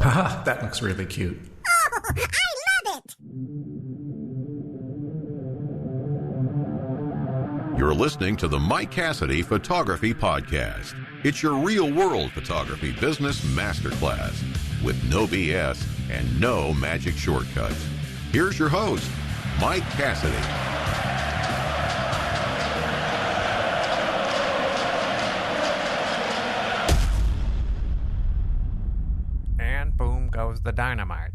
Haha, that looks really cute. Oh, I love it! You're listening to the Mike Cassidy Photography Podcast. It's your real-world photography business masterclass with no BS and no magic shortcuts. Here's your host, Mike Cassidy. And boom goes the dynamite.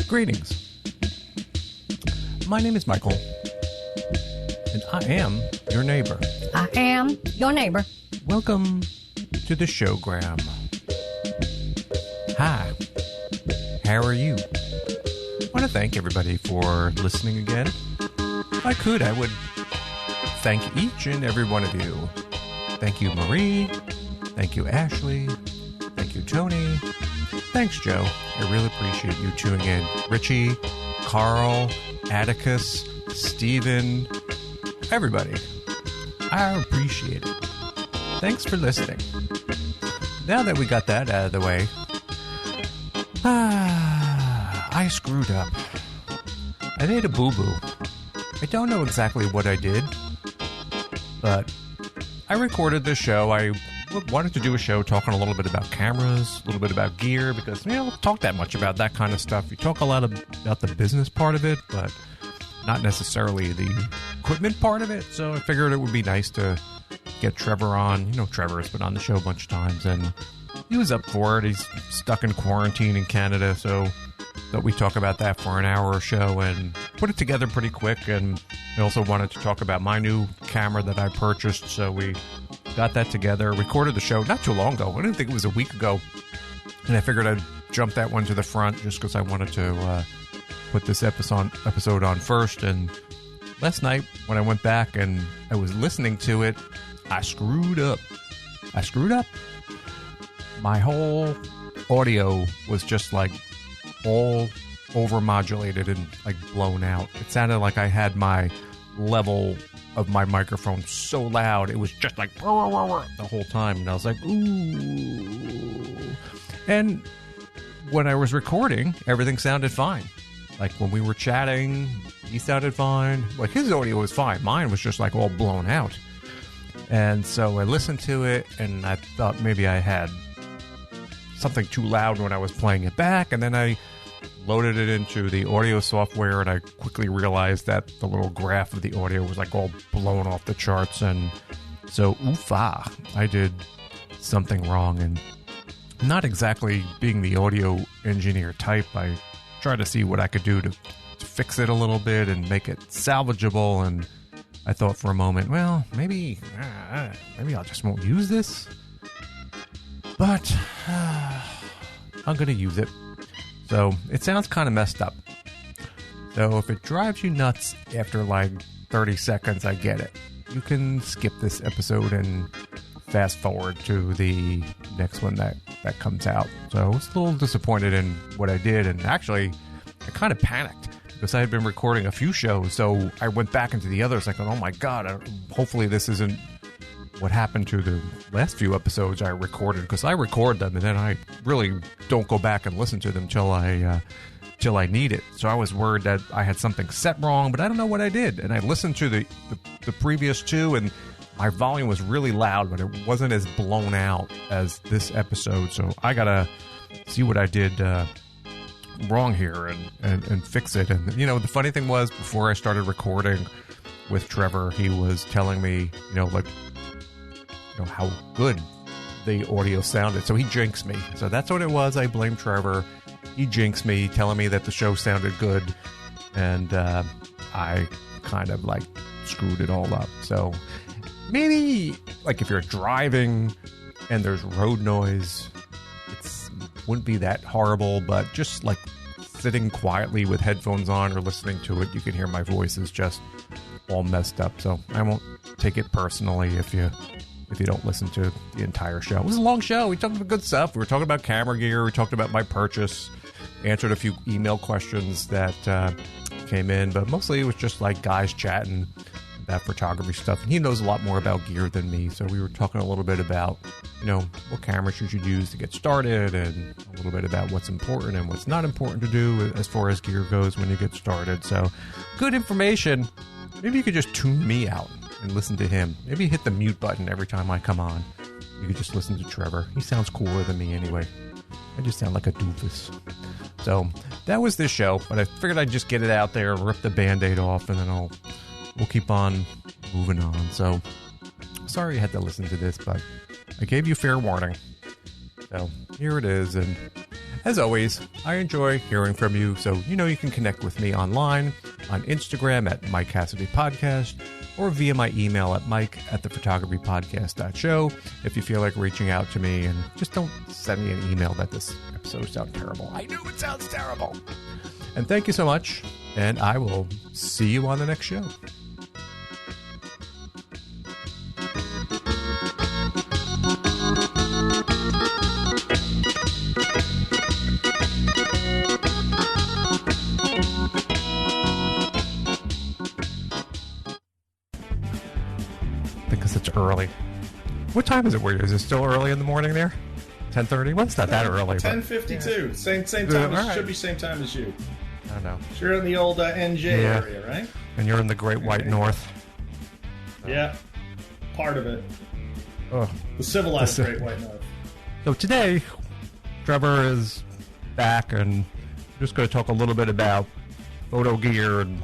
Greetings. My name is Michael, and I am your neighbor. I am your neighbor. Welcome to the showgram. Hi, how are you? I want to thank everybody for listening again. If I could, I would thank each and every one of you. Thank you, Marie. Thank you, Ashley. Thank you, Tony. Thanks, Joe. I really appreciate you tuning in. Richie, Carl, Atticus, Steven, everybody. I appreciate it. Thanks for listening. Now that we got that out of the way, I screwed up. I made a boo-boo. I don't know exactly what I did, but I recorded this show. I wanted to do a show talking a little bit about cameras, a little bit about gear, because we don't talk that much about that kind of stuff. We talk a lot about the business part of it, but not necessarily the equipment part of it. So I figured it would be nice to get Trevor on. You know, Trevor has been on the show a bunch of times, and he was up for it. He's stuck in quarantine in Canada, so thought we'd talk about that for an hour or so and put it together pretty quick. And I also wanted to talk about my new camera that I purchased, so we got that together, recorded the show not too long ago. I didn't think it was a week ago, and I figured I'd jump that one to the front just because I wanted to put this episode on first. And last night when I went back and I was listening to it, I screwed up. My whole audio was just like all overmodulated and like blown out. It sounded like I had my level of my microphone so loud, it was just like the whole time. And I was like, ooh. And when I was recording, everything sounded fine. Like when we were chatting, he sounded fine. Like his audio was fine. Mine was just like all blown out. And so I listened to it and I thought maybe I had something too loud when I was playing it back. And then I loaded it into the audio software, and I quickly realized that the little graph of the audio was like all blown off the charts. And so, I did something wrong. And not exactly being the audio engineer type, I tried to see what I could do to fix it a little bit and make it salvageable. And I thought for a moment, well, maybe I just won't use this. But I'm going to use it. So it sounds kind of messed up. So if it drives you nuts after like 30 seconds, I get it. You can skip this episode and fast forward to the next one that comes out. So I was a little disappointed in what I did. And actually, I kind of panicked because I had been recording a few shows. So I went back into the others like, oh my God, hopefully this isn't what happened to the last few episodes I recorded, because I record them and then I really don't go back and listen to them till I need it. So I was worried that I had something set wrong, but I don't know what I did. And I listened to the previous two, and my volume was really loud, but it wasn't as blown out as this episode. So I gotta see what I did wrong here and fix it. And you know, the funny thing was, before I started recording with Trevor, he was telling me, how good the audio sounded. So he jinxed me. So that's what it was. I blame Trevor. He jinxed me, telling me that the show sounded good. And I kind of like screwed it all up. So maybe like if you're driving and there's road noise, it wouldn't be that horrible. But just like sitting quietly with headphones on or listening to it, you can hear my voice is just all messed up. So I won't take it personally if you if you don't listen to the entire show. It was a long show. We talked about good stuff. We were talking about camera gear. We talked about my purchase. Answered a few email questions that came in, but mostly it was just like guys chatting about photography stuff. And he knows a lot more about gear than me, so we were talking a little bit about, what camera should you use to get started, and a little bit about what's important and what's not important to do as far as gear goes when you get started. So good information. Maybe you could just tune me out and listen to him. Maybe hit the mute button every time I come on. You could just listen to Trevor. He sounds cooler than me anyway. I just sound like a doofus. So that was this show, but I figured I'd just get it out there, rip the Band-Aid off, and then we'll keep on moving on. So sorry you had to listen to this, but I gave you fair warning. So here it is, and as always, I enjoy hearing from you, so you can connect with me online on Instagram at Mike Cassidy Podcast, or via my email at mike@thephotographypodcast.show if you feel like reaching out to me. And just don't send me an email that this episode sounds terrible. I know it sounds terrible. And thank you so much, and I will see you on the next show. Because it's early. What time is it where you? Is it still early in the morning there? 10:30? Well, it's not that early. 10:52. Same time. Right. Should be same time as you. I don't know. So you're in the old NJ area, right? And you're in the Great White North. Yeah. Part of it. Oh. The civilized Great White North. So today, Trevor is back, and we're just going to talk a little bit about photo gear and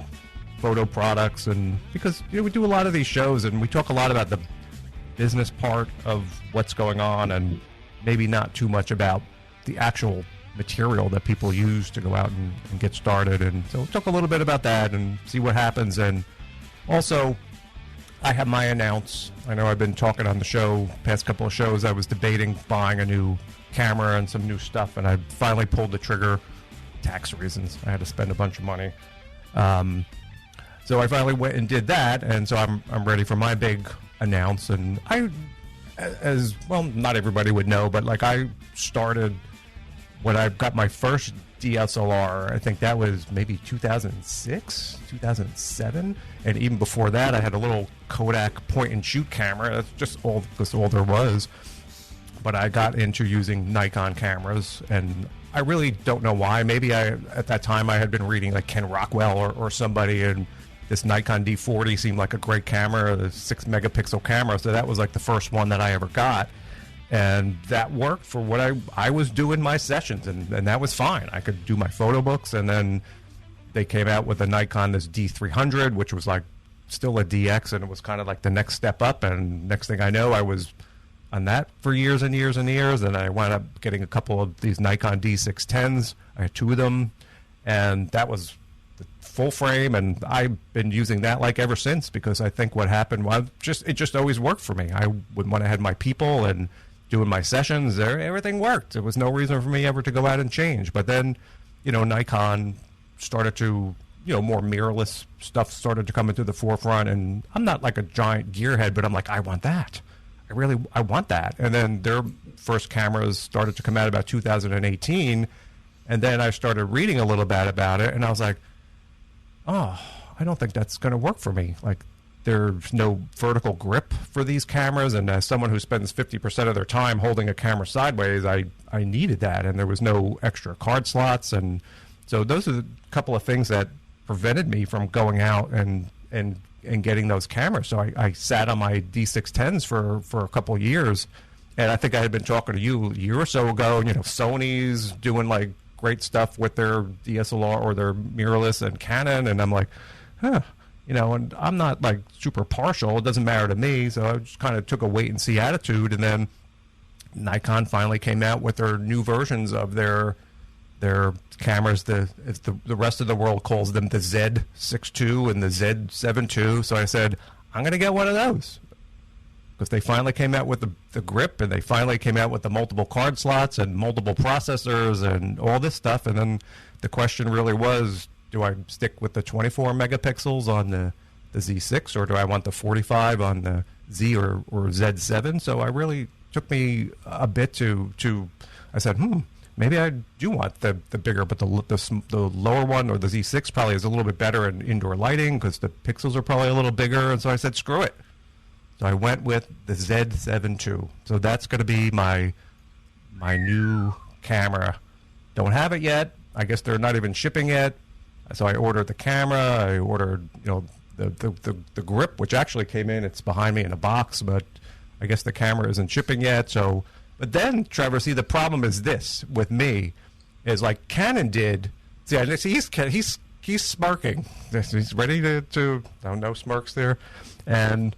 photo products, and because we do a lot of these shows and we talk a lot about the business part of what's going on, and maybe not too much about the actual material that people use to go out and get started. And so we'll talk a little bit about that and see what happens. And also, I have my announce. I know I've been talking on the show, past couple of shows, I was debating buying a new camera and some new stuff, and I finally pulled the trigger. Tax reasons. I had to spend a bunch of money. So I finally went and did that, and so I'm ready for my big announce. And I, as well, not everybody would know, but like I started when I got my first DSLR. I think that was maybe 2006, 2007, and even before that, I had a little Kodak point-and-shoot camera. That's just all there was. But I got into using Nikon cameras, and I really don't know why. Maybe at that time I had been reading like Ken Rockwell or somebody, and this Nikon D40 seemed like a great camera, the 6-megapixel camera. So that was like the first one that I ever got. And that worked for what I was doing my sessions, and that was fine. I could do my photo books, and then they came out with a Nikon, this D300, which was like still a DX, and it was kind of like the next step up. And next thing I know, I was on that for years and years and years, and I wound up getting a couple of these Nikon D610s. I had two of them, and that was the full frame, and I've been using that like ever since, because I think what happened was it just always worked for me. When I had my people and doing my sessions, everything worked. There was no reason for me ever to go out and change. But then, Nikon started to, more mirrorless stuff started to come into the forefront, and I'm not like a giant gearhead, but I'm like, I want that. I want that. And then their first cameras started to come out about 2018, and then I started reading a little bit about it, and I was like, oh, I don't think that's going to work for me. Like, there's no vertical grip for these cameras, and as someone who spends 50% of their time holding a camera sideways, I needed that, and there was no extra card slots. And so those are a couple of things that prevented me from going out and getting those cameras. So I sat on my D610s for a couple of years, and I think I had been talking to you a year or so ago. Sony's doing like great stuff with their DSLR or their mirrorless, and Canon, and I'm like, and I'm not like super partial. It doesn't matter to me. So I just kind of took a wait and see attitude, and then Nikon finally came out with their new versions of their cameras. The rest of the world calls them the Z6 II and the Z7 II. So I said, I'm going to get one of those, because they finally came out with the grip, and they finally came out with the multiple card slots and multiple processors and all this stuff. And then the question really was, do I stick with the 24 megapixels on the Z6, or do I want the 45 on the Z or Z7. So I really took me a bit to I said, maybe I do want the bigger, but the lower one, or the Z6, probably is a little bit better in indoor lighting because the pixels are probably a little bigger. And so I said, screw it. So I went with the Z7 II. So that's going to be my new camera. Don't have it yet. I guess they're not even shipping yet. So I ordered the camera. I ordered, the grip, which actually came in. It's behind me in a box, but I guess the camera isn't shipping yet. So, but then, Trevor, see, the problem is this with me is like Canon did. See, he's smirking. He's ready to no smirks there, and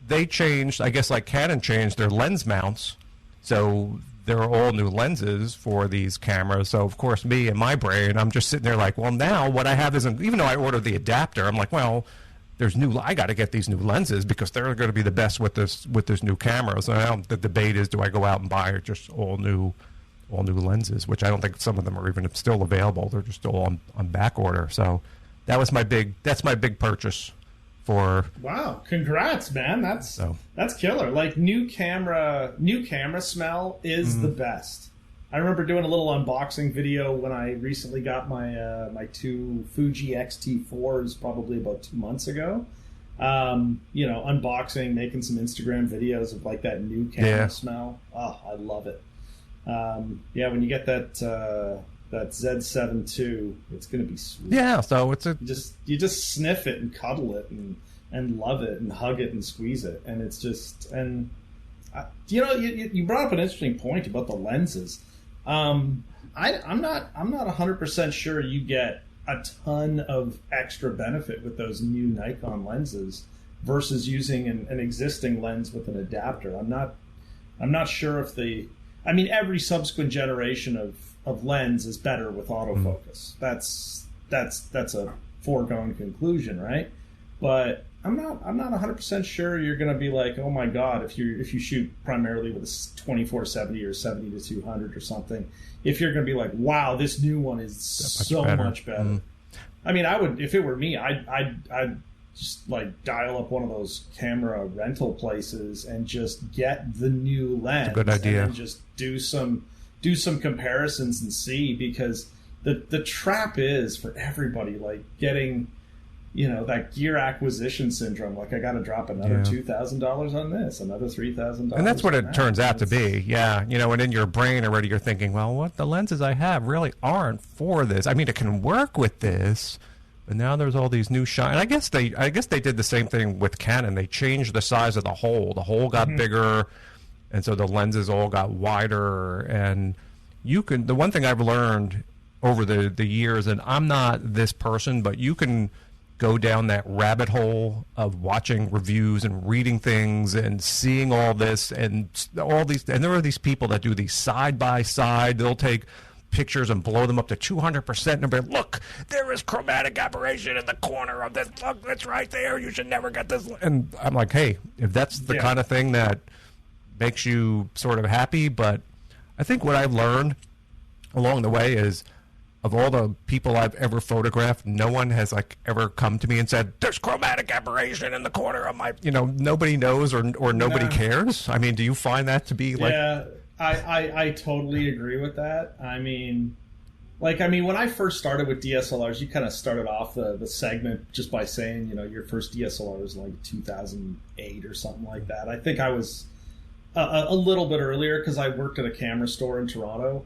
they changed. I guess like Canon changed their lens mounts, so there are all new lenses for these cameras. So, of course, me and my brain, I'm just sitting there like, well, now what I have isn't, even though I ordered the adapter, I'm like, well, I got to get these new lenses because they're going to be the best with this new camera. So now the debate is, do I go out and buy just all new lenses, which I don't think some of them are even still available. They're just all on back order. So that's my big purchase. Wow, congrats, man. That's killer. Like new camera smell is the best. I remember doing a little unboxing video when I recently got my two Fuji X-T4s probably about 2 months ago. Unboxing, making some Instagram videos of like that new camera smell. Oh, I love it. When you get that Z7 II, it's going to be sweet. Yeah, so you just sniff it and cuddle it and love it and hug it and squeeze it, and it's just you brought up an interesting point about the lenses. I'm not 100% sure you get a ton of extra benefit with those new Nikon lenses versus using an existing lens with an adapter. I'm not sure if every subsequent generation of lens is better with autofocus. That's a foregone conclusion, right? But I'm not 100% sure you're going to be like, oh my god, if you shoot primarily with a 24-70 or 70-200 or something, if you're going to be like, wow, this new one is so much better. I mean, I would, if it were me, I'd just like dial up one of those camera rental places and just get the new lens. That's a good idea. And just do some comparisons and see, because the trap is for everybody, like getting, that gear acquisition syndrome. Like, I got to drop another $2,000 on this, another $3,000. And that's what it turns out to be. Yeah. And in your brain already you're thinking, well, what the lenses I have really aren't for this. I mean, it can work with this, but now there's all these new shine. I guess they did the same thing with Canon. They changed the size of the hole. The hole got bigger, and so the lenses all got wider. And the one thing I've learned over the years, and I'm not this person, but you can go down that rabbit hole of watching reviews and reading things and seeing all this and all these. And there are these people that do these side by side. They'll take pictures and blow them up to 200%, and they'll be, look, there is chromatic aberration in the corner of this. Look, that's right there. You should never get this. And I'm like, hey, if that's the kind of thing that makes you sort of happy. But I think what I've learned along the way is, of all the people I've ever photographed, no one has ever come to me and said, there's chromatic aberration in the corner of my, nobody knows or nobody cares. I mean, do you find that to be like... Yeah, I totally agree with that. I mean, when I first started with DSLRs, you kind of started off the segment just by saying, your first DSLR was like 2008 or something like that. I think I was a little bit earlier because I worked at a camera store in Toronto.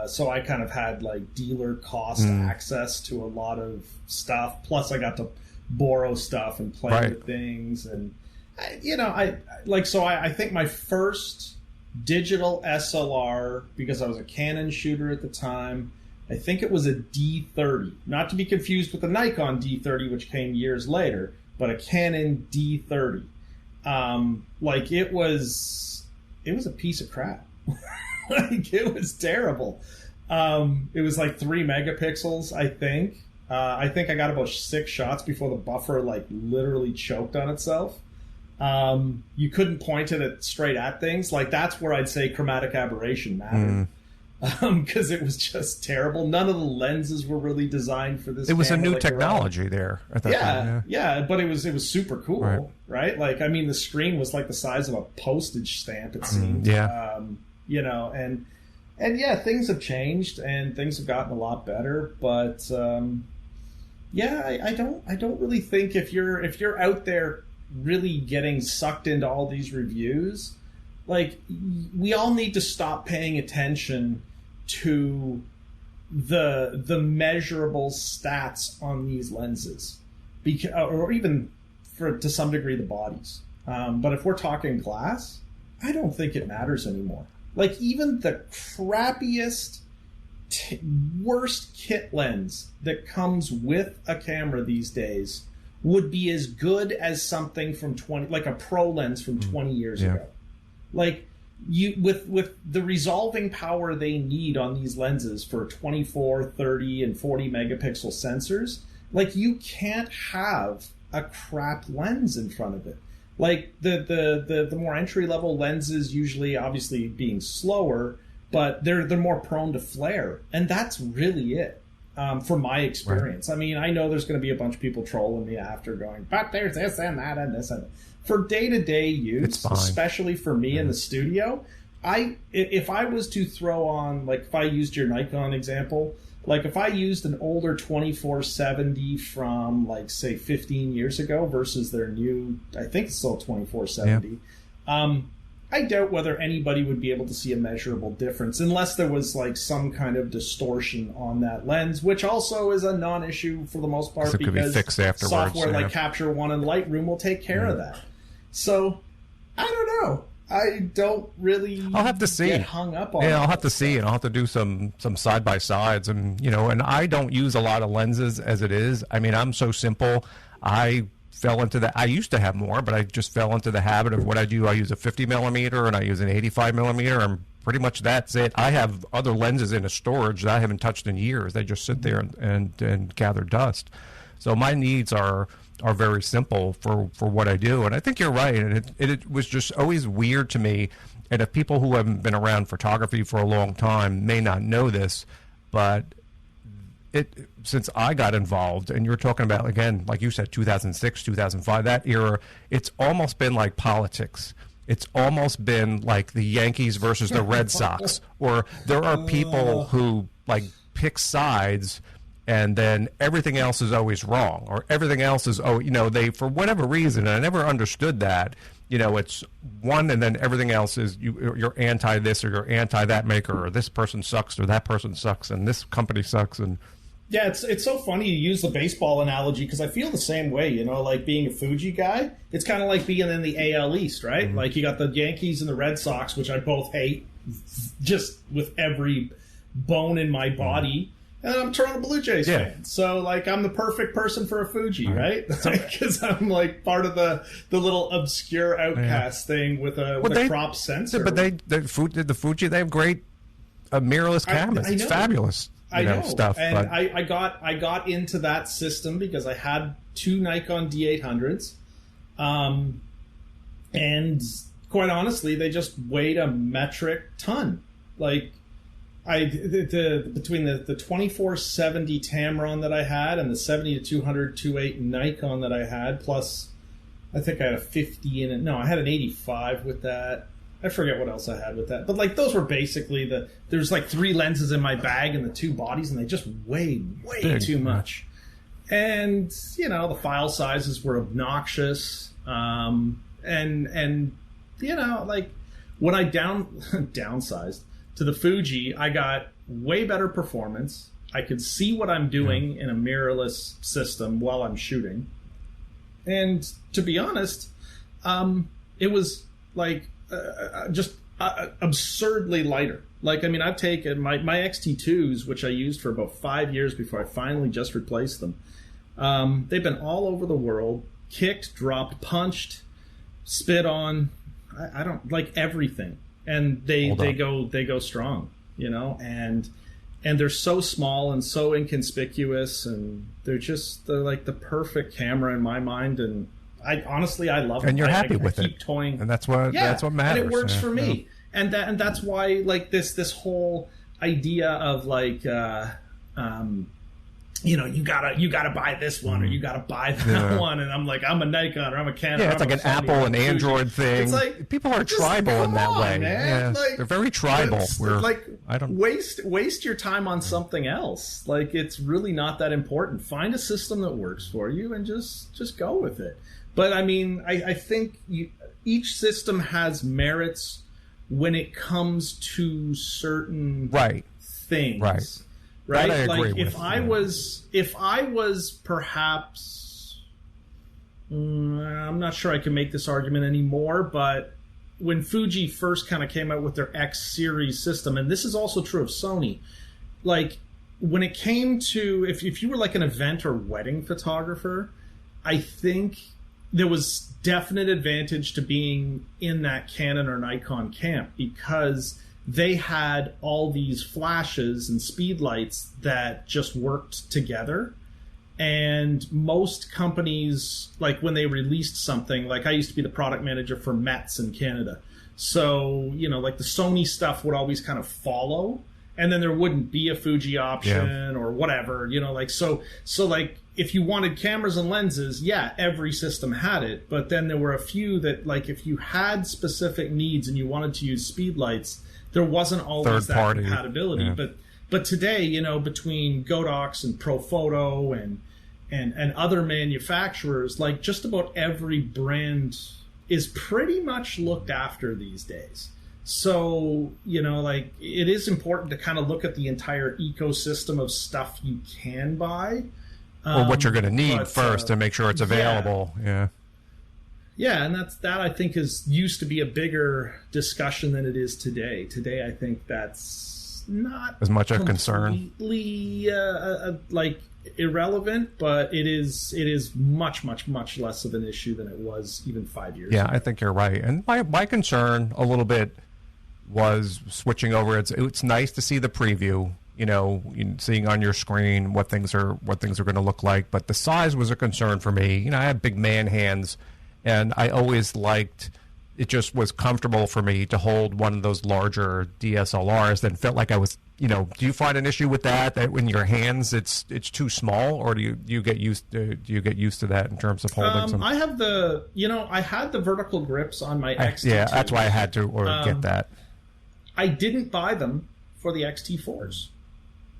So I kind of had dealer cost access to a lot of stuff. Plus I got to borrow stuff and play with things. And, I think my first digital SLR, because I was a Canon shooter at the time, I think it was a D30. Not to be confused with the Nikon D30, which came years later, but a Canon D30. It was a piece of crap. It was terrible. It was 3 megapixels, I think. I think I got about 6 shots before the buffer literally choked on itself. You couldn't point it straight at things. That's where I'd say chromatic aberration mattered. because it was just terrible. None of the lenses were really designed for this. It was a camera new technology there at that time. Yeah, but it was super cool, right? Like, I mean, the screen was like the size of a postage stamp, it seemed. You know, and yeah, things have changed and things have gotten a lot better, but yeah, I don't really think if you're out there really getting sucked into all these reviews, like, we all need to stop paying attention to the measurable stats on these lenses, or even to some degree the bodies. But if we're talking glass, I don't think it matters anymore. Like, even the crappiest, worst kit lens that comes with a camera these days would be as good as something from like a pro lens from 20 years ago. Like, you with the resolving power they need on these lenses for 24, 30, and 40 megapixel sensors, like, you can't have a crap lens in front of it. Like, the more entry level lenses, usually obviously being slower, but they're more prone to flare, and that's really it. From my experience. I mean, I know there's going to be a bunch of people trolling me after, going, but there's this and that and this and that. For day-to-day use, especially for me in the studio, if I was to throw on, like, if I used your Nikon example, like, if I used an older 2470 from, like, say 15 years ago versus their new, I think it's still 2470, I doubt whether anybody would be able to see a measurable difference unless there was, like, some kind of distortion on that lens, which also is a non-issue for the most part, because it could be fixed afterwards. Software like Capture One and Lightroom will take care of that. So, I don't know. I don't really I'll have to see. Get hung up on Yeah, I'll have to see, and I'll have to do some side-by-sides, and, you know, and I don't use a lot of lenses as it is. I mean, I'm so simple. I fell into that. I used to have more, but I just fell into the habit of what I do. I use a 50 millimeter and I use an 85 millimeter, and pretty much that's it. I have other lenses in a storage that I haven't touched in years. They just sit there and gather dust. So my needs are very simple for what I do. And I think you're right. And it was just always weird to me. And if people who haven't been around photography for a long time may not know this, but since I got involved, and you're talking about, again, like you said, 2006, 2005, that era, it's almost been like politics. It's almost been like the Yankees versus the Red Sox, or there are people who, like, pick sides, and then everything else is always wrong, or everything else is, you know, they, for whatever reason, and I never understood that, you know, it's one, and then everything else is you're anti this, or you're anti that maker, or this person sucks, or that person sucks, and this company sucks, and yeah, it's so funny you use the baseball analogy, because I feel the same way, you know, like, being a Fuji guy, it's kind of like being in the AL East, right? Mm-hmm. Like, you got the Yankees and the Red Sox, which I both hate, just with every bone in my body, and I'm a Toronto Blue Jays fan. So, like, I'm the perfect person for a Fuji, right? Because I'm, like, part of the little obscure outcast thing with a crop sensor. But the Fuji, they have great mirrorless cameras. It's fabulous. I know stuff, and but I got into that system because I had two Nikon D800s, and quite honestly, they just weighed a metric ton. Like, between the 2470 Tamron that I had and the 70-200 2.8 Nikon that I had, plus I think I had a 50 in it. No, I had an 85 with that. I forget what else I had with that. But, like, those were basically there's like three lenses in my bag and the two bodies, and they just weighed way too much. And, you know, the file sizes were obnoxious. And you know, like, when I downsized to the Fuji, I got way better performance. I could see what I'm doing in a mirrorless system while I'm shooting. And to be honest, it was, like, just absurdly lighter. Like, I mean, I've taken my XT2s, which I used for about 5 years before I finally just replaced them. They've been all over the world, kicked, dropped, punched, spit on. I don't like everything, and they go strong, you know. And they're so small and so inconspicuous, and they're like the perfect camera in my mind. And I honestly love it. And you're happy with it. Keep toying. And that's what matters. And it works for me. And that's why, like, this whole idea of like, you know, you gotta buy this one or you gotta buy that one, and I'm like, I'm a Nikon or I'm a Canon. Yeah, it's like an Apple and Android thing. It's like, people are tribal in that way. Man. Yeah, like, they're very tribal. We're like, I don't waste your time on something else. Like, it's really not that important. Find a system that works for you and just go with it. But I mean, I think each system has merits when it comes to certain things. Right. That I agree like with, if I was perhaps, I'm not sure I can make this argument anymore, but when Fuji first kind of came out with their X series system, and this is also true of Sony, like when it came to, if you were like an event or wedding photographer, I think there was definite advantage to being in that Canon or Nikon camp, because they had all these flashes and speed lights that just worked together. And most companies, like when they released something, like I used to be the product manager for Mets in Canada. So, you know, like the Sony stuff would always kind of follow, and then there wouldn't be a Fuji option or whatever, you know, like, so like if you wanted cameras and lenses, every system had it. But then there were a few that, like, if you had specific needs and you wanted to use speed lights, there wasn't always that compatibility. Yeah. But today, you know, between Godox and Profoto and other manufacturers, like just about every brand is pretty much looked after these days. So, you know, like it is important to kind of look at the entire ecosystem of stuff you can buy. Or what you're going to need first to make sure it's available. Yeah, and that I think used to be a bigger discussion than it is today. Today, I think that's not as much a concern. Completely like irrelevant, but it is much less of an issue than it was even 5 years ago. Yeah, I think you're right. And my concern a little bit was switching over. It's nice to see the preview. You know, seeing on your screen what things are going to look like. But the size was a concern for me. You know, I have big man hands. And I always liked, it just was comfortable for me to hold one of those larger DSLRs that felt like I was, you know, do you find an issue with that in your hands it's too small, or do you get used to that in terms of holding some? I have I had the vertical grips on my XT2. Yeah, that's why I had to get that. I didn't buy them for the XT4s.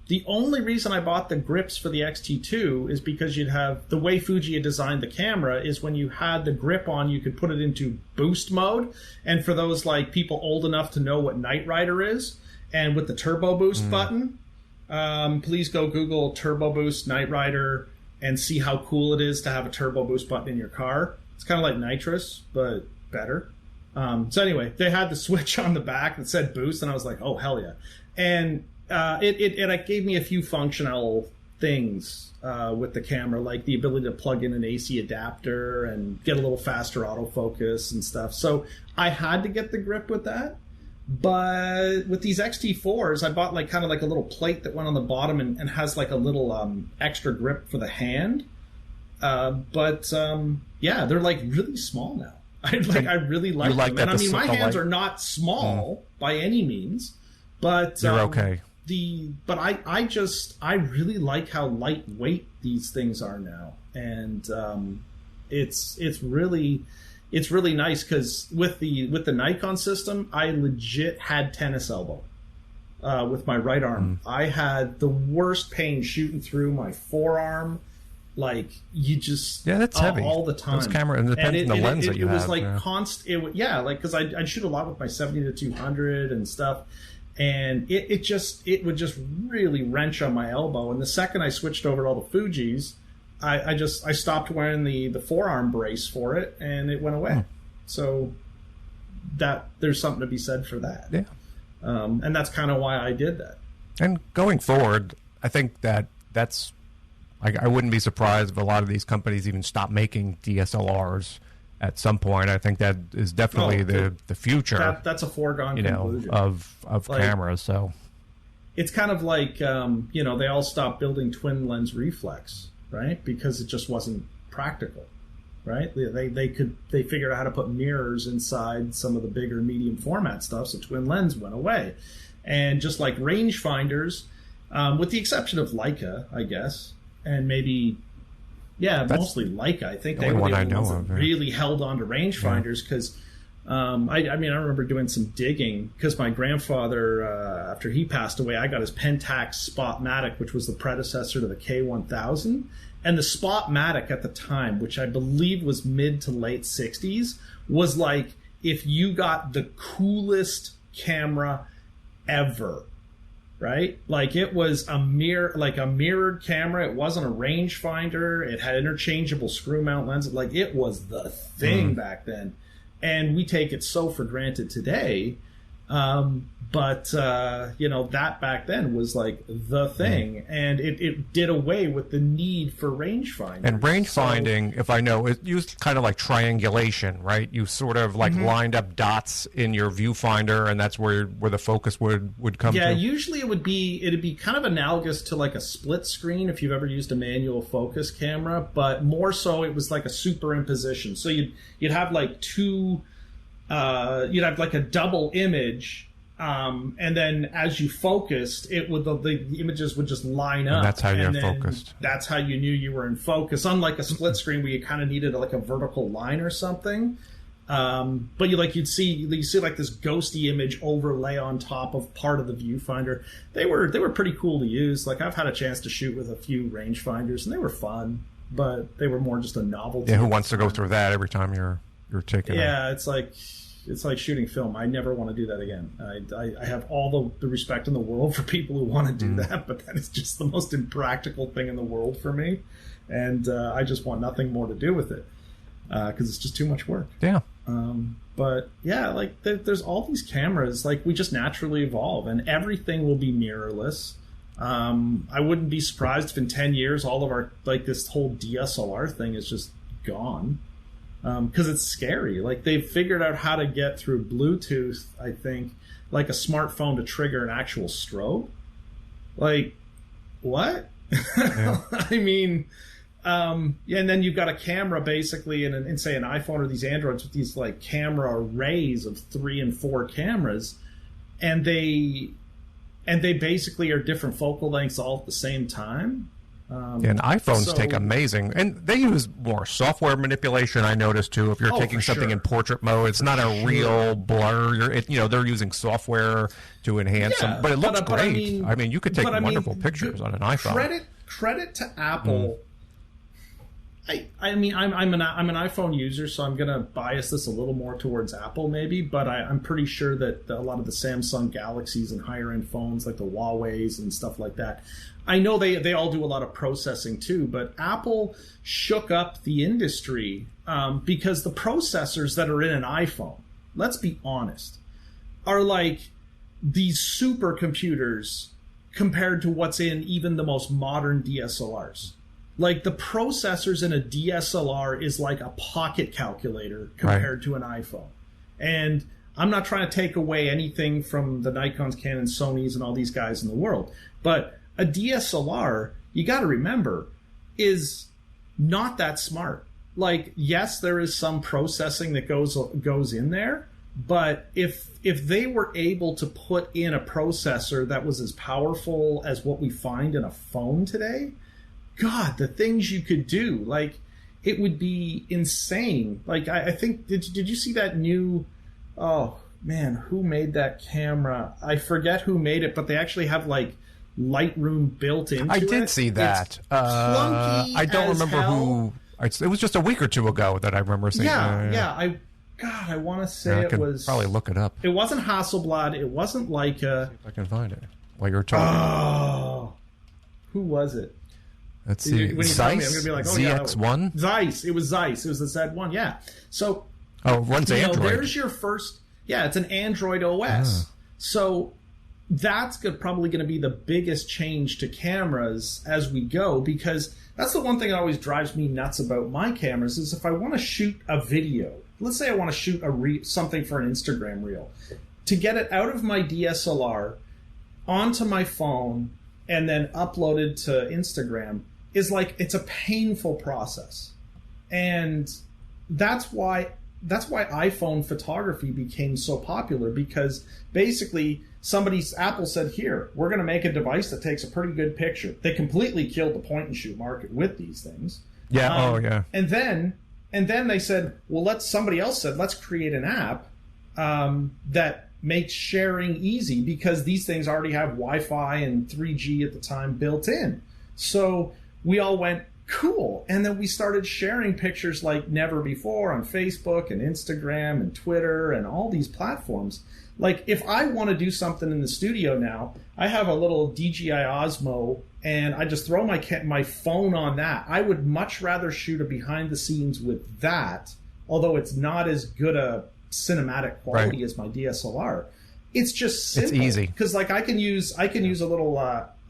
The only reason I bought the grips for the XT2 is because you'd have, the way Fuji had designed the camera is when you had the grip on, you could put it into boost mode. And for those like people old enough to know what Knight Rider is, and with the turbo boost button, please go Google turbo boost Knight Rider and see how cool it is to have a turbo boost button in your car. It's kind of like nitrous, but better. So anyway, they had the switch on the back that said boost, and I was like, oh, hell yeah. And it gave me a few functional things with the camera, like the ability to plug in an AC adapter and get a little faster autofocus and stuff. So I had to get the grip with that. But with these XT4s, I bought like kind of like a little plate that went on the bottom and has like a little extra grip for the hand. But they're like really small now. I really like them. And I mean, my hands are not small by any means, but you're okay. I really like how lightweight these things are now, and it's really nice because with the Nikon system, I legit had tennis elbow with my right arm. I had the worst pain shooting through my forearm, like you just that's heavy all the time. This camera, and it depends on the lens that you have. It was like constant. Like because I'd shoot a lot with my 70-200 and stuff. And it would just really wrench on my elbow. And the second I switched over to all the Fujis, I stopped wearing the forearm brace for it, and it went away. So that there's something to be said for that. Yeah. And that's kind of why I did that. And going forward, I think that's I wouldn't be surprised if a lot of these companies even stop making DSLRs at some point. I think that is definitely the future. That's a foregone conclusion of like, cameras. So it's kind of like they all stopped building twin lens reflex, right? Because it just wasn't practical, right? They figured out how to put mirrors inside some of the bigger medium format stuff, so twin lens went away. And just like rangefinders, with the exception of Leica, I guess, and maybe, mostly Leica. I think they were the only ones that really held on to rangefinders because, I remember doing some digging because my grandfather, after he passed away, I got his Pentax Spotmatic, which was the predecessor to the K1000. And the Spotmatic at the time, which I believe was mid to late 60s, was like if you got the coolest camera ever, right? Like it was a mirrored camera. It wasn't a rangefinder. It had interchangeable screw mount lenses. Like it was the thing back then, and we take it so for granted today. But that back then was like the thing, and it did away with the need for rangefinding. And rangefinding, if I know, it used kind of like triangulation, right? You sort of like lined up dots in your viewfinder, and that's where the focus would come to. Yeah, usually it'd be kind of analogous to like a split screen if you've ever used a manual focus camera, but more so it was like a superimposition. So you'd have like two. You'd have like a double image, and then as you focused, the images would just line up. And that's how you're focused. That's how you knew you were in focus. Unlike a split screen where you kind of needed like a vertical line or something. But you'd see like this ghosty image overlay on top of part of the viewfinder. They were pretty cool to use. Like I've had a chance to shoot with a few rangefinders, and they were fun, but they were more just a novelty. Yeah, who wants to go through that every time you're taking? Yeah, it's like shooting film. I never want to do that again. I have all the respect in the world for people who want to do that, but that is just the most impractical thing in the world for me, and I just want nothing more to do with it because it's just too much work. Yeah. But yeah, like there's all these cameras. Like we just naturally evolve, and everything will be mirrorless. I wouldn't be surprised if in 10 years all of our this whole DSLR thing is just gone. Because it's scary. Like they've figured out how to get through Bluetooth, I think, like a smartphone to trigger an actual strobe. Like, what? Yeah. I mean, and then you've got a camera basically in say an iPhone or these Androids with these like camera arrays of 3 and 4 cameras, and they basically are different focal lengths all at the same time. And iPhones take amazing, and they use more software manipulation. I noticed too. If you're taking something in portrait mode, it's not a real blur. They're using software to enhance them, but it looks great. I mean, you could take wonderful pictures on an iPhone. Credit to Apple. I mean, I'm an iPhone user, so I'm gonna bias this a little more towards Apple, maybe. But I'm pretty sure that a lot of the Samsung Galaxies and higher end phones, like the Huawei's and stuff like that, I know they all do a lot of processing too. But Apple shook up the industry because the processors that are in an iPhone, let's be honest, are like these supercomputers compared to what's in even the most modern DSLRs. Like the processors in a DSLR is like a pocket calculator compared to an iPhone. And I'm not trying to take away anything from the Nikons, Canons, Sonys, and all these guys in the world. But a DSLR, you got to remember, is not that smart. Like, yes, there is some processing that goes in there. But if they were able to put in a processor that was as powerful as what we find in a phone today, God, the things you could do, like, it would be insane. Like, I think, did you see that new, oh, man, who made that camera? I forget who made it, but they actually have, like, Lightroom built into it. I did see that. I don't remember who. It was just a week or two ago that I remember seeing. Yeah. I want to say it was. Probably look it up. It wasn't Hasselblad. It wasn't Leica. See if I can find it while you're talking. Oh, who was it? Let's see. Zeiss? I'm gonna be like, ZX1? Zeiss. It was Zeiss. It was the Z1. Yeah. So. Oh, it runs Android. There's your first. Yeah, it's an Android OS. So that's probably going to be the biggest change to cameras as we go, because that's the one thing that always drives me nuts about my cameras is if I want to shoot a video, let's say I want to shoot something for an Instagram reel, to get it out of my DSLR onto my phone and then upload it to Instagram is like, it's a painful process. And that's why that's why iPhone photography became so popular, because basically Apple said, here, we're going to make a device that takes a pretty good picture. They completely killed the point and shoot market with these things. Yeah. And then they said, well, somebody else said, let's create an app that makes sharing easy, because these things already have Wi-Fi and 3G at the time built in. So we all went, cool. And then we started sharing pictures like never before on Facebook and Instagram and Twitter and all these platforms. Like, if I want to do something in the studio now, I have a little DJI Osmo, and I just throw my phone on that. I would much rather shoot a behind the scenes with that, although it's not as good a cinematic quality as my DSLR. It's just simple. It's easy because, like, I can use a little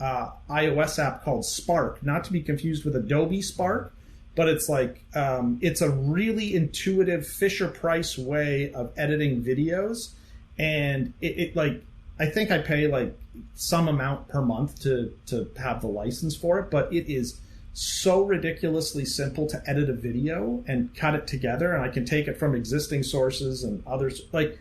iOS app called Spark, not to be confused with Adobe Spark, but it's like it's a really intuitive Fisher-Price way of editing videos, and it like, I think I pay like some amount per month to have the license for it, but it is so ridiculously simple to edit a video and cut it together, and I can take it from existing sources and others. Like,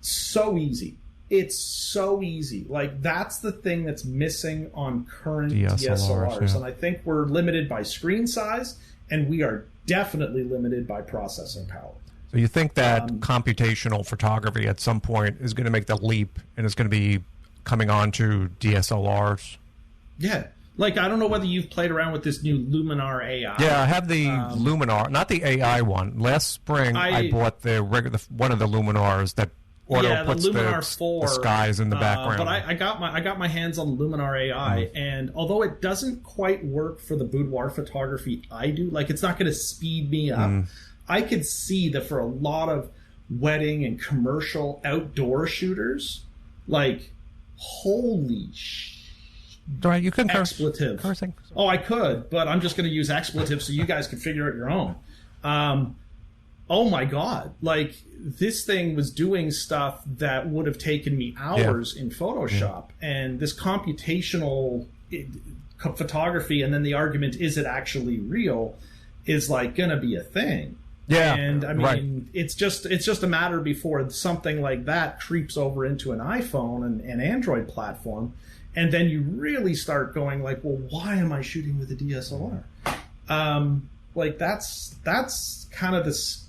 so easy. It's so easy. Like, that's the thing that's missing on current DSLRs. And I think we're limited by screen size, and we are definitely limited by processing power. So you think that computational photography at some point is going to make the leap, and it's going to be coming on to DSLRs? Yeah. Like, I don't know whether you've played around with this new Luminar AI. Yeah, I have the Luminar, not the AI one. Last spring, I bought the regular one of the Luminars that puts the Luminar 4, the skies in the background. But I got my hands on the Luminar AI, and although it doesn't quite work for the boudoir photography I do, like, it's not going to speed me up. I could see that for a lot of wedding and commercial outdoor shooters, like, holy right, you can expletive. Cursing. Oh, I could, but I'm just going to use expletive so you guys can figure out your own. Oh my God. Like, this thing was doing stuff that would have taken me hours in Photoshop. And this computational photography, and then the argument, is it actually real, is like going to be a thing. Yeah. And I mean, it's just a matter before something like that creeps over into an iPhone and an Android platform. And then you really start going like, well, why am I shooting with a DSLR? Like, that's kind of this.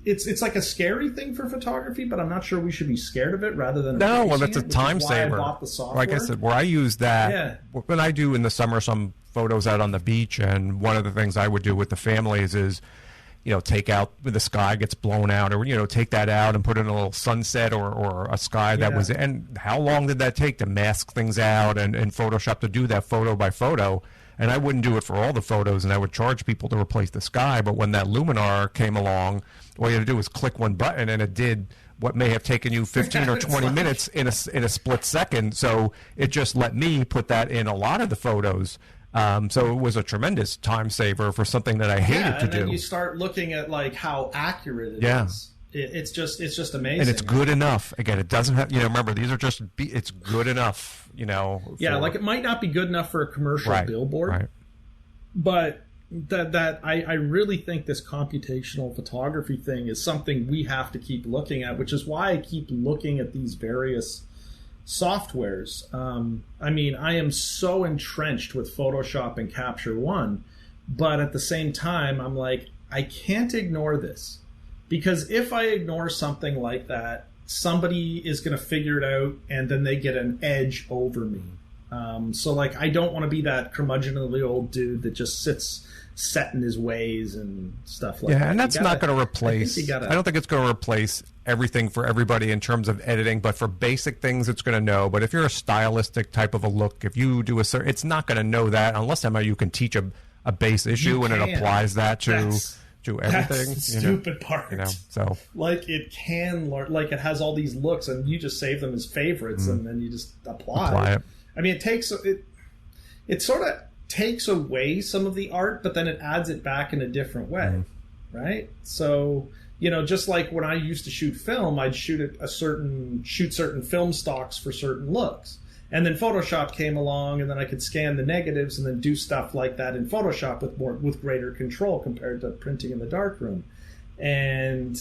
It's like a scary thing for photography, but I'm not sure we should be scared of it rather than that's a time saver. Like I said, where I use that when I do in the summer some photos out on the beach, and one of the things I would do with the families is, take out when the sky gets blown out, or take that out and put in a little sunset or a sky that was. And how long did that take to mask things out and Photoshop to do that photo by photo? And I wouldn't do it for all the photos, and I would charge people to replace the sky. But when that Luminar came along, all you had to do was click one button, and it did what may have taken you 15 or 20 minutes in a split second. So it just let me put that in a lot of the photos. So it was a tremendous time saver for something that I hated to do. And then you start looking at like how accurate it is. It's just amazing. And it's good enough. Again, it doesn't have, remember, these are just, it's good enough, like, it might not be good enough for a commercial billboard. But I really think this computational photography thing is something we have to keep looking at, which is why I keep looking at these various softwares. I mean, I am so entrenched with Photoshop and Capture One, but at the same time, I'm like, I can't ignore this, because if I ignore something like that, somebody is going to figure it out, and then they get an edge over me. So, like, I don't want to be that curmudgeonly old dude that just sits set in his ways and stuff like that. Yeah, and that's not going to replace. I don't think it's going to replace everything for everybody in terms of editing, but for basic things, it's going to know. But if you're a stylistic type of a look, if you do it's not going to know that unless somehow you can teach a base issue and it applies that to everything. That's the stupid part. So like, it can learn, like, it has all these looks, and you just save them as favorites, and then you just apply it. I mean, it sort of takes away some of the art, but then it adds it back in a different way, right? So, just like when I used to shoot film, I'd shoot certain film stocks for certain looks. And then Photoshop came along, and then I could scan the negatives and then do stuff like that in Photoshop with greater control compared to printing in the darkroom. And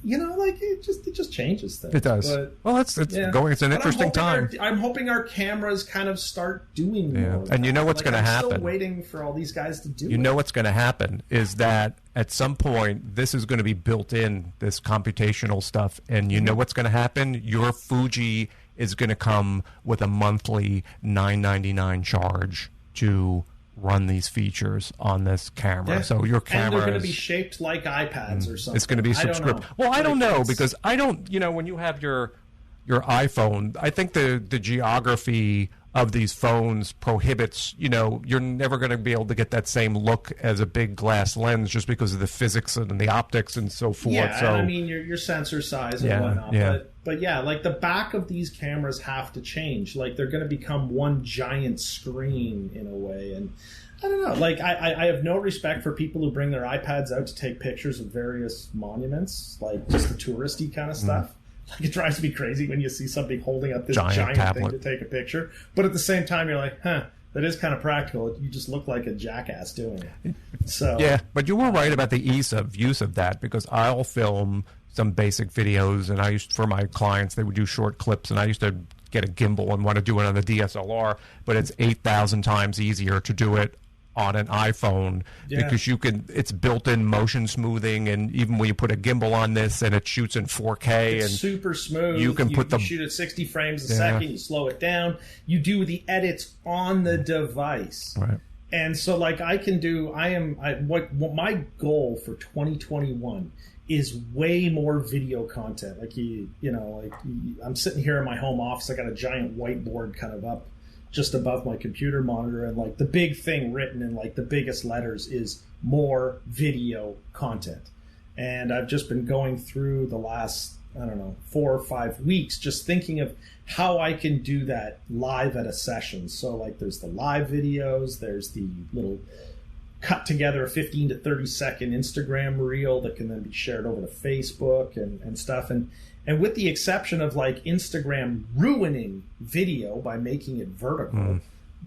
like it just changes things. It does. But, well, it's going. It's an interesting time. I'm hoping our cameras kind of start doing more. And you know what's going to happen? I'm still waiting for all these guys to do it. You know what's going to happen is that at some point this is going to be built in, this computational stuff, and you know what's going to happen? Your Fuji is going to come with a monthly $9.99 charge to run these features on this camera. Yeah. So your camera, and they're going to be shaped like iPads or something. It's going to be subscription. Well, I don't know, because I don't. When you have your iPhone, I think the geography of these phones prohibits. You're never going to be able to get that same look as a big glass lens just because of the physics and the optics and so forth. Yeah, so, and I mean your sensor size and whatnot. Yeah. But yeah, like the back of these cameras have to change. Like they're going to become one giant screen in a way. And I don't know. Like I have no respect for people who bring their iPads out to take pictures of various monuments, like just the touristy kind of stuff. Like it drives me crazy when you see somebody holding up this giant thing to take a picture. But at the same time, you're like, that is kind of practical. You just look like a jackass doing it. So yeah, but you were right about the ease of use of that, because I'll film some basic videos, and for my clients, they would do short clips, and I used to get a gimbal and want to do it on the DSLR, but it's 8,000 times easier to do it on an iPhone because it's built-in motion smoothing, and even when you put a gimbal on this and it shoots in 4K, it's and super smooth. You can you shoot at 60 frames a second, you slow it down, you do the edits on the device. Right. And so like what my goal for 2021 is way more video content. Like I'm sitting here in my home office, I got a giant whiteboard kind of up just above my computer monitor, and like the big thing written in like the biggest letters is more video content. And I've just been going through the last 4 or 5 weeks just thinking of how I can do that live at a session. So like there's the live videos, there's the little cut together a 15 to 30 second Instagram reel that can then be shared over to Facebook and stuff. And with the exception of like Instagram ruining video by making it vertical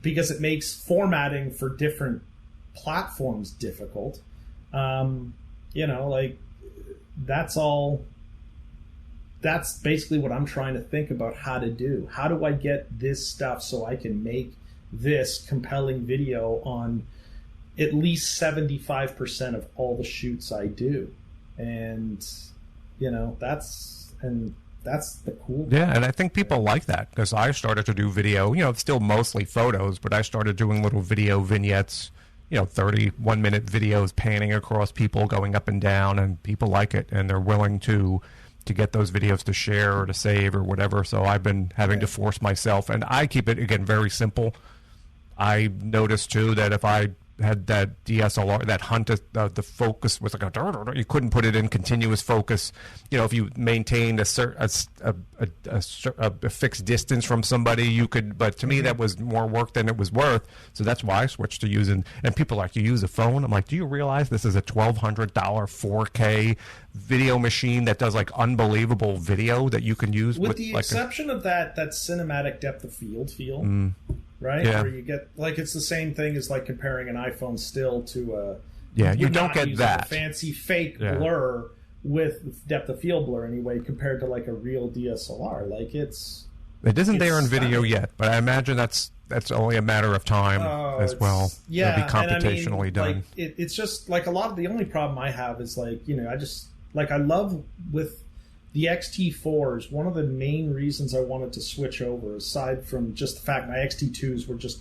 because it makes formatting for different platforms difficult, like that's basically what I'm trying to think about how to do. How do I get this stuff so I can make this compelling video on at least 75% of all the shoots I do? And that's the cool part. Yeah, and I think people like that, because I started to do video, it's still mostly photos, but I started doing little video vignettes, 31-minute videos panning across people going up and down, and people like it, and they're willing to get those videos to share or to save or whatever. So I've been having to force myself, and I keep it, again, very simple. I noticed too that if I had that DSLR, that hunt, the focus was like you couldn't put it in continuous focus. If you maintained a fixed distance from somebody, you could. But to me, that was more work than it was worth. So that's why I switched to using. And people are like, you use a phone? I'm like, do you realize this is a $1,200 4K video machine that does like unbelievable video that you can use with the exception of that cinematic depth of field feel. Right? Yeah. Where you get, like, it's the same thing as, like, comparing an iPhone still to a... Yeah, you don't get that. A fancy fake blur with depth of field blur, anyway, compared to, like, a real DSLR. Like, it isn't there in video yet, but I imagine that's only a matter of time as well. Yeah. It'll be computationally done. Like, it's just, like, a lot of the only problem I have is, like, I love with the XT4s, one of the main reasons I wanted to switch over, aside from just the fact my XT2s were just,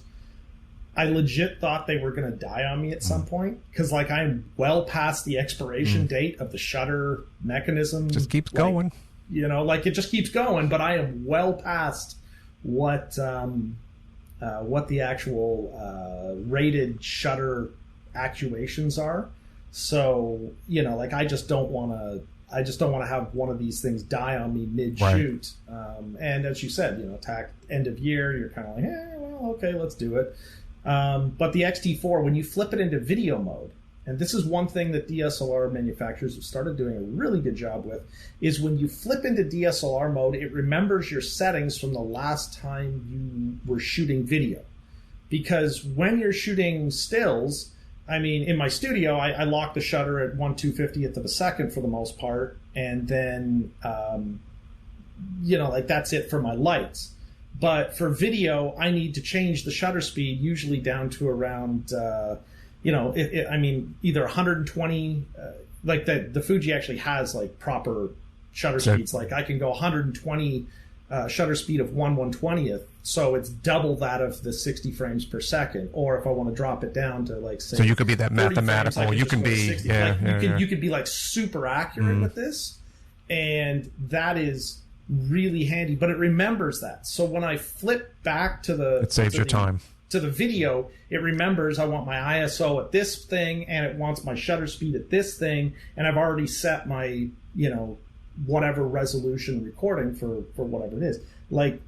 I legit thought they were going to die on me at some point, because like I'm well past the expiration date of the shutter mechanism. Just keeps going. It just keeps going, but I am well past what the actual rated shutter actuations are. So, I just don't want to have one of these things die on me mid-shoot. Right. And as you said, attack end of year, you're kind of like, okay, let's do it. But the XT4, when you flip it into video mode, and this is one thing that DSLR manufacturers have started doing a really good job with, is when you flip into DSLR mode, it remembers your settings from the last time you were shooting video. Because when you're shooting stills, I mean, in my studio, I lock the shutter at 1/250th of a second for the most part, and then like that's it for my lights. But for video, I need to change the shutter speed usually down to around either 120. Like the Fuji actually has like proper shutter speeds. Like I can go 120 shutter speed of 1/120th, so it's double that of the 60 frames per second. Or if I want to drop it down to like say, so you could be that mathematical. Frames, you can be you could be like super accurate with this, and that is really handy. But it remembers that. So when I flip back to it saves your time. To the video, it remembers I want my ISO at this thing, and it wants my shutter speed at this thing, and I've already set my whatever resolution recording for whatever it is. Like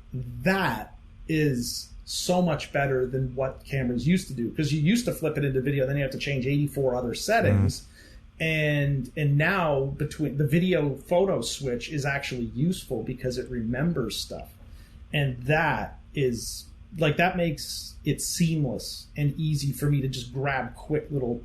that is so much better than what cameras used to do, because you used to flip it into video, then you have to change 84 other settings. And now between the video photo switch is actually useful because it remembers stuff, and that is like that makes it seamless and easy for me to just grab quick little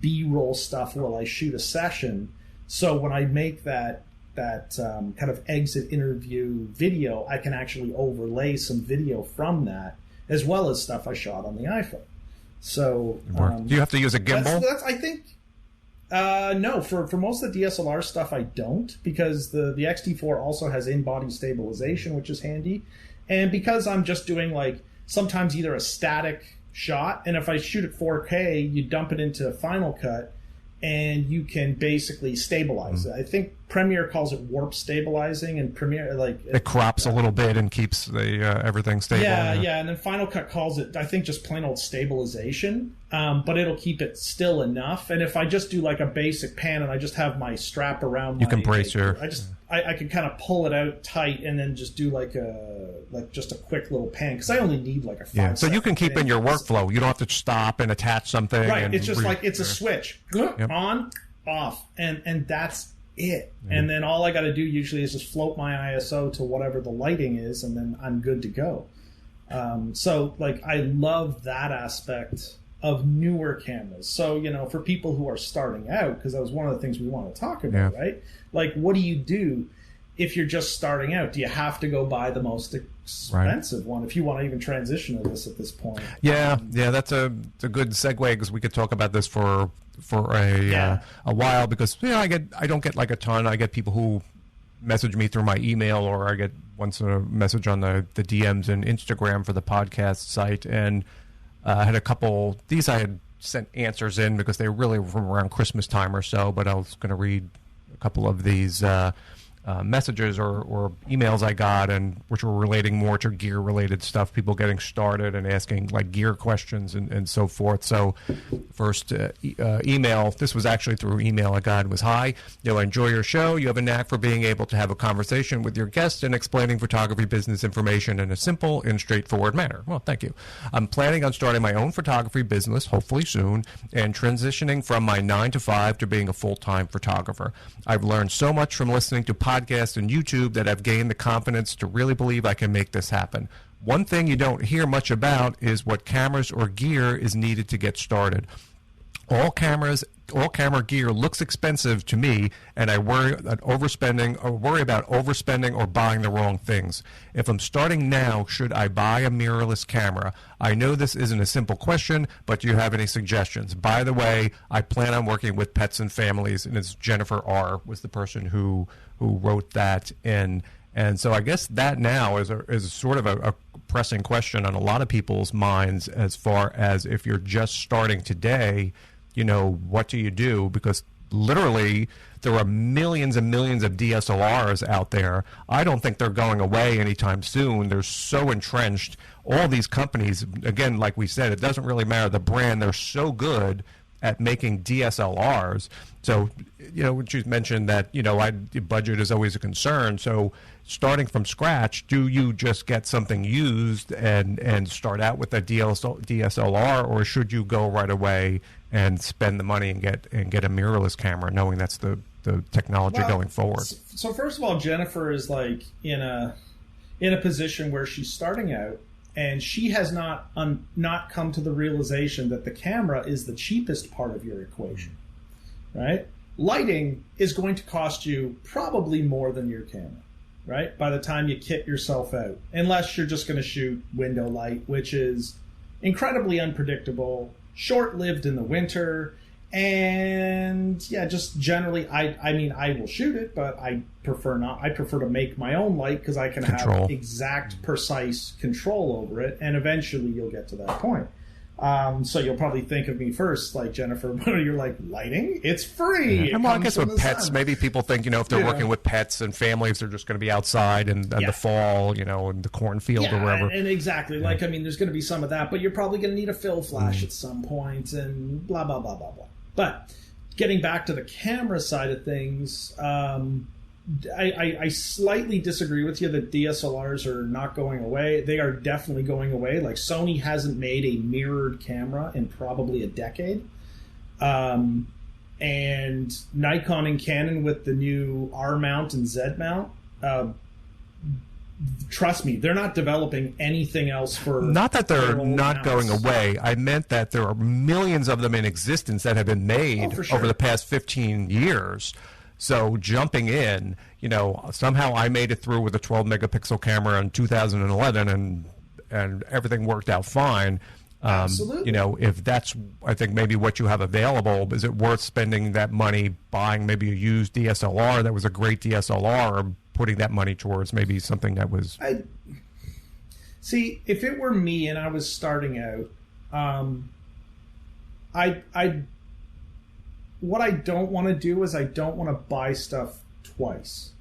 B-roll stuff while I shoot a session. So when I make that kind of exit interview video, I can actually overlay some video from that as well as stuff I shot on the iPhone. So do you have to use a gimbal? That's I think. No, for most of the DSLR stuff, I don't, because the X-T4 also has in-body stabilization, which is handy. And because I'm just doing like sometimes either a static shot, and if I shoot at 4K, you dump it into Final Cut, and you can basically stabilize it. I think Premiere calls it warp stabilizing, and Premiere it crops a little bit and keeps the everything stable. Yeah, and then Final Cut calls it, I think, just plain old stabilization. But it'll keep it still enough. And if I just do like a basic pan and I just have my strap around, you can brace I can kind of pull it out tight and then just do just a quick little pan, because I only need like a 5 second. So you can keep in your workflow. You don't have to stop and attach something. Right. It's just like it's a switch. On, off, and that's it. And then all I got to do usually is just float my ISO to whatever the lighting is, and then I'm good to go. So like I love that aspect of newer cameras. So for people who are starting out, because that was one of the things we want to talk about, right? Like, what do you do if you're just starting out? Do you have to go buy the most expensive one if you want to even transition to this at this point? Yeah, that's a good segue, because we could talk about this for a while, because I don't get like a ton. I get people who message me through my email, or I get once a message on the DMs and Instagram for the podcast site, and I had a couple. These I had sent answers in because they really were from around Christmas time or so, but I was going to read a couple of these messages or emails I got, and which were relating more to gear related stuff, people getting started and asking like gear questions and so forth. So first email, this was actually through email I got, was, "Hi, I enjoy your show. You have a knack for being able to have a conversation with your guests and explaining photography business information in a simple and straightforward manner." Well, thank you. "I'm planning on starting my own photography business, hopefully soon, and transitioning from my 9-to-5 to being a full-time photographer. I've learned so much from listening to podcasts and YouTube that I've gained the confidence to really believe I can make this happen. One thing you don't hear much about is what cameras or gear is needed to get started. All camera gear looks expensive to me, and I worry about overspending or buying the wrong things. If I'm starting now, should I buy a mirrorless camera? I know this isn't a simple question, but do you have any suggestions? By the way, I plan on working with pets and families," and it's Jennifer R. was the person who wrote that in. And so I guess that now is sort of a pressing question on a lot of people's minds, as far as if you're just starting today, what do you do? Because literally there are millions and millions of DSLRs out there. I don't think they're going away anytime soon. They're so entrenched. All these companies, again, like we said, it doesn't really matter the brand. They're so good at making DSLRs. So, what you mentioned that, budget is always a concern. So starting from scratch, do you just get something used and start out with a DSLR, or should you go right away and spend the money and get a mirrorless camera, knowing that's the technology going forward? So first of all, Jennifer is like in a position where she's starting out, and she has not come to the realization that the camera is the cheapest part of your equation, right? Lighting is going to cost you probably more than your camera, right? By the time you kit yourself out, unless you're just going to shoot window light, which is incredibly unpredictable, short-lived in the winter, and yeah, just generally, I mean, I will shoot it, but I prefer not. I prefer to make my own light because I can have exact, precise control over it, and eventually you'll get to that point. So you'll probably think of me first, like Jennifer, when you're like, lighting? It's free. Yeah. And well, I guess with pets, maybe people think, if they're working with pets and families, they're just going to be outside in the fall, in the cornfield or wherever. And exactly. Like, I mean, there's going to be some of that, but you're probably going to need a fill flash at some point and blah, blah, blah, blah, blah. But getting back to the camera side of things, I slightly disagree with you that DSLRs are not going away. They are definitely going away. Like, Sony hasn't made a mirrored camera in probably a decade. And Nikon and Canon with the new R mount and Z mount, trust me, they're not developing anything else for... Not that they're not going away. I meant that there are millions of them in existence that have been made over the past 15 years. So jumping in, somehow I made it through with a 12 megapixel camera in 2011 and everything worked out fine. Absolutely. If that's, I think, maybe what you have available, is it worth spending that money buying maybe a used DSLR that was a great DSLR, or putting that money towards maybe something that was... See, if it were me and I was starting out, what I don't want to do is I don't want to buy stuff twice.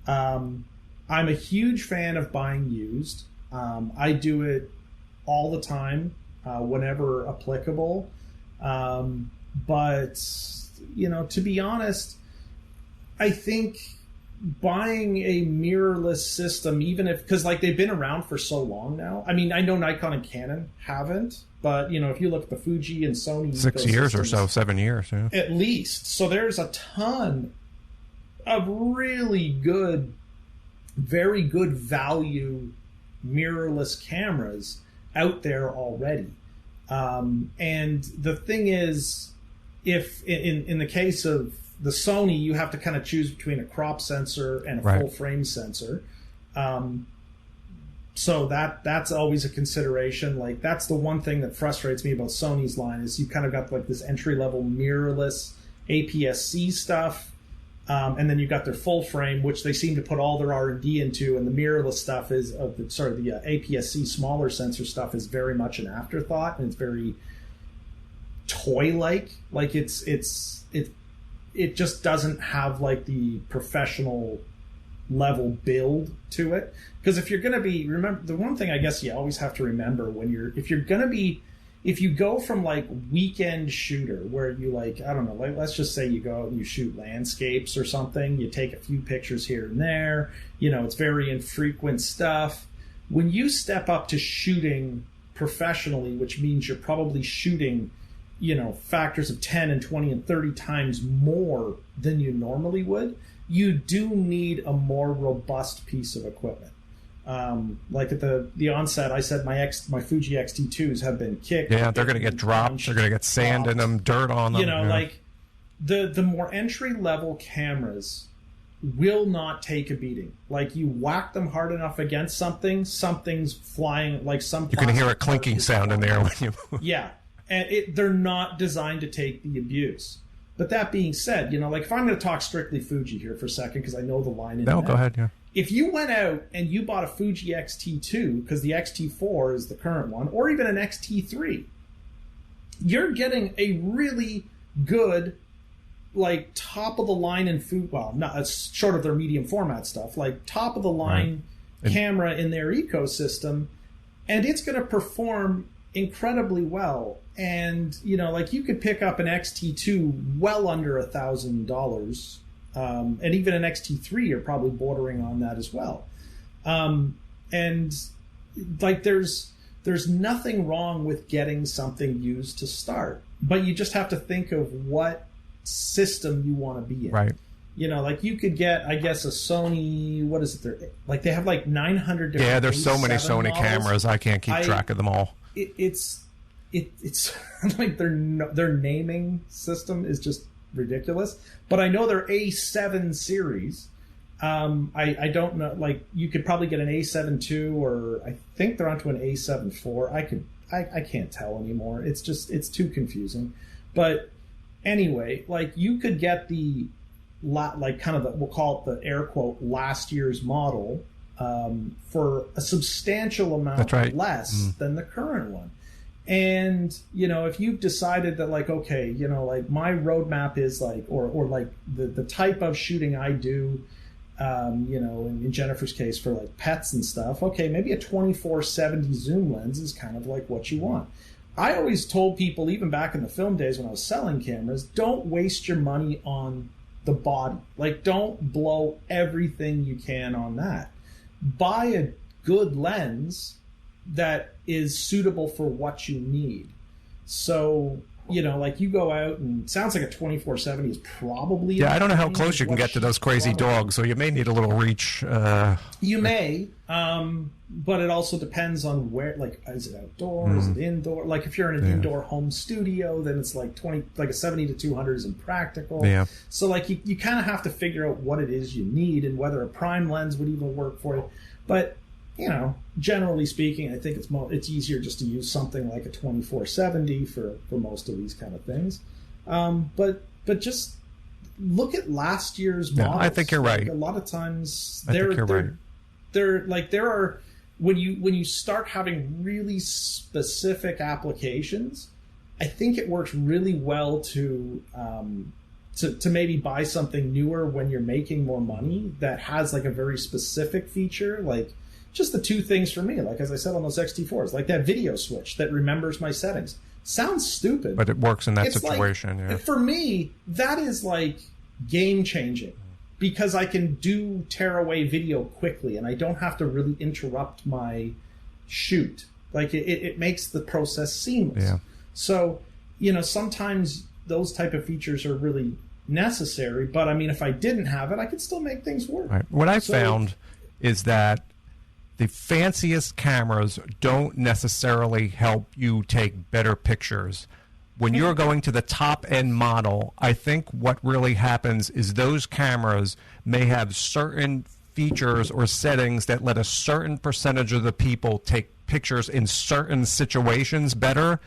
I'm a huge fan of buying used. I do it all the time, whenever applicable. But, to be honest, I think buying a mirrorless system, even if, because they've been around for so long now. I mean, I know Nikon and Canon haven't, but if you look at the Fuji and Sony 6 years or so, 7 years, yeah, at least. So there's a ton of really good, very good value mirrorless cameras out there already. And the thing is, if in the case of the Sony, you have to kind of choose between a crop sensor and a full frame sensor. So that's always a consideration. Like, that's the one thing that frustrates me about Sony's line, is you kind of got like this entry-level mirrorless APS-C stuff, and then you've got their full frame, which they seem to put all their R&D into, and the mirrorless stuff is the APS-C smaller sensor stuff is very much an afterthought, and it's very toy-like. Like, it just doesn't have like the professional level build to it. Because if you're going to be, remember, the one thing I guess you always have to remember if you go from like weekend shooter where you like, I don't know, like, let's just say you go and you shoot landscapes or something, you take a few pictures here and there, it's very infrequent stuff. When you step up to shooting professionally, which means you're probably shooting factors of 10 and 20 and 30 times more than you normally would, you do need a more robust piece of equipment. Like at the onset, I said my Fuji X-T2s have been kicked. Yeah, they're going to get dropped. They're going to get sand in them, dirt on them. Like the more entry-level cameras will not take a beating. Like, you whack them hard enough against something's flying, like some... You can hear a clinking sound in there when you... Yeah. And they're not designed to take the abuse. But that being said, like, if I'm going to talk strictly Fuji here for a second, because I know the line in No, go ahead, yeah. If you went out and you bought a Fuji X-T2, because the X-T4 is the current one, or even an X-T3, you're getting a really good, like, top-of-the-line in Fuji, well, not short of their medium format stuff, like, top-of-the-line camera in their ecosystem, and it's going to perform incredibly well. And like, you could pick up an XT2 well under $1,000, and even an XT3 you're probably bordering on that as well. And like, there's nothing wrong with getting something used to start, but you just have to think of what system you want to be in. Right. You know, like you could get, I guess, a Sony. What is it? Like they have like 900 different. Yeah, there's so many A7 Sony models. cameras. I can't keep track of them all. It's like their naming system is just ridiculous. But I know their A7 series. I don't know. Like you could probably get an A7 II, or I think they're onto an A7 IV. I can't tell anymore. It's too confusing. But anyway, like you could get the we'll call it the air quote last year's model for a substantial amount less than the current one. And, you know, if you've decided that like, okay, you know, like my roadmap is like, or like the type of shooting I do, you know, in Jennifer's case for like pets and stuff, okay, maybe a 24-70 zoom lens is kind of like what you want. I always told people, even back in the film days when I was selling cameras, don't waste your money on the body. Like, don't blow everything you can on that. Buy a good lens that is suitable for what you need. So, you know, like you go out and sounds like a 24-70 is probably... Yeah, I don't know how close you can get to those crazy dogs, so you may need a little reach. You may, but it also depends on where, like, is it outdoor, is it indoor? Like, if you're in an indoor home studio, then it's like a 70 to 200 is impractical. Yeah. So, like, you kind of have to figure out what it is you need and whether a prime lens would even work for you. But, you know, generally speaking, I think it's easier just to use something like a 24-70 for most of these kind of things. But just look at last year's models. I think you're right. Like, a lot of times there are when you start having really specific applications, I think it works really well to maybe buy something newer when you're making more money that has like a very specific feature. Like just the two things for me, like as I said on those XT4s, like that video switch that remembers my settings. Sounds stupid, but it works in that situation. Like, yeah. For me, that is like game changing because I can do tearaway video quickly and I don't have to really interrupt my shoot. Like it makes the process seamless. Yeah. So, you know, sometimes those type of features are really necessary, but I mean, if I didn't have it, I could still make things work. Right. What I found is that the fanciest cameras don't necessarily help you take better pictures. When you're going to the top-end model, I think what really happens is those cameras may have certain features or settings that let a certain percentage of the people take pictures in certain situations better.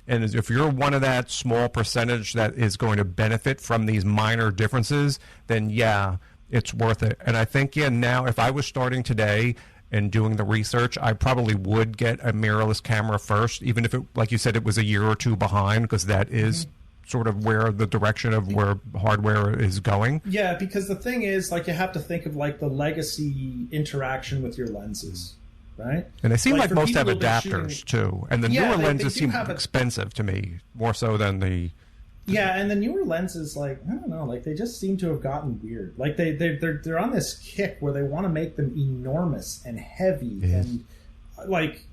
And if you're one of that small percentage that is going to benefit from these minor differences, then yeah, it's worth it. And I think, yeah, now if I was starting today and doing the research, I probably would get a mirrorless camera first, even if it, like you said, it was a year or two behind, because that is sort of where the direction of where hardware is going. Yeah, because the thing is, like, you have to think of like the legacy interaction with your lenses, right? And they seem like most have adapters too, and the newer lenses seem expensive to me, more so than the. Yeah, and the newer lenses, like, I don't know, like they just seem to have gotten weird. Like they're on this kick where they want to make them enormous and heavy and like,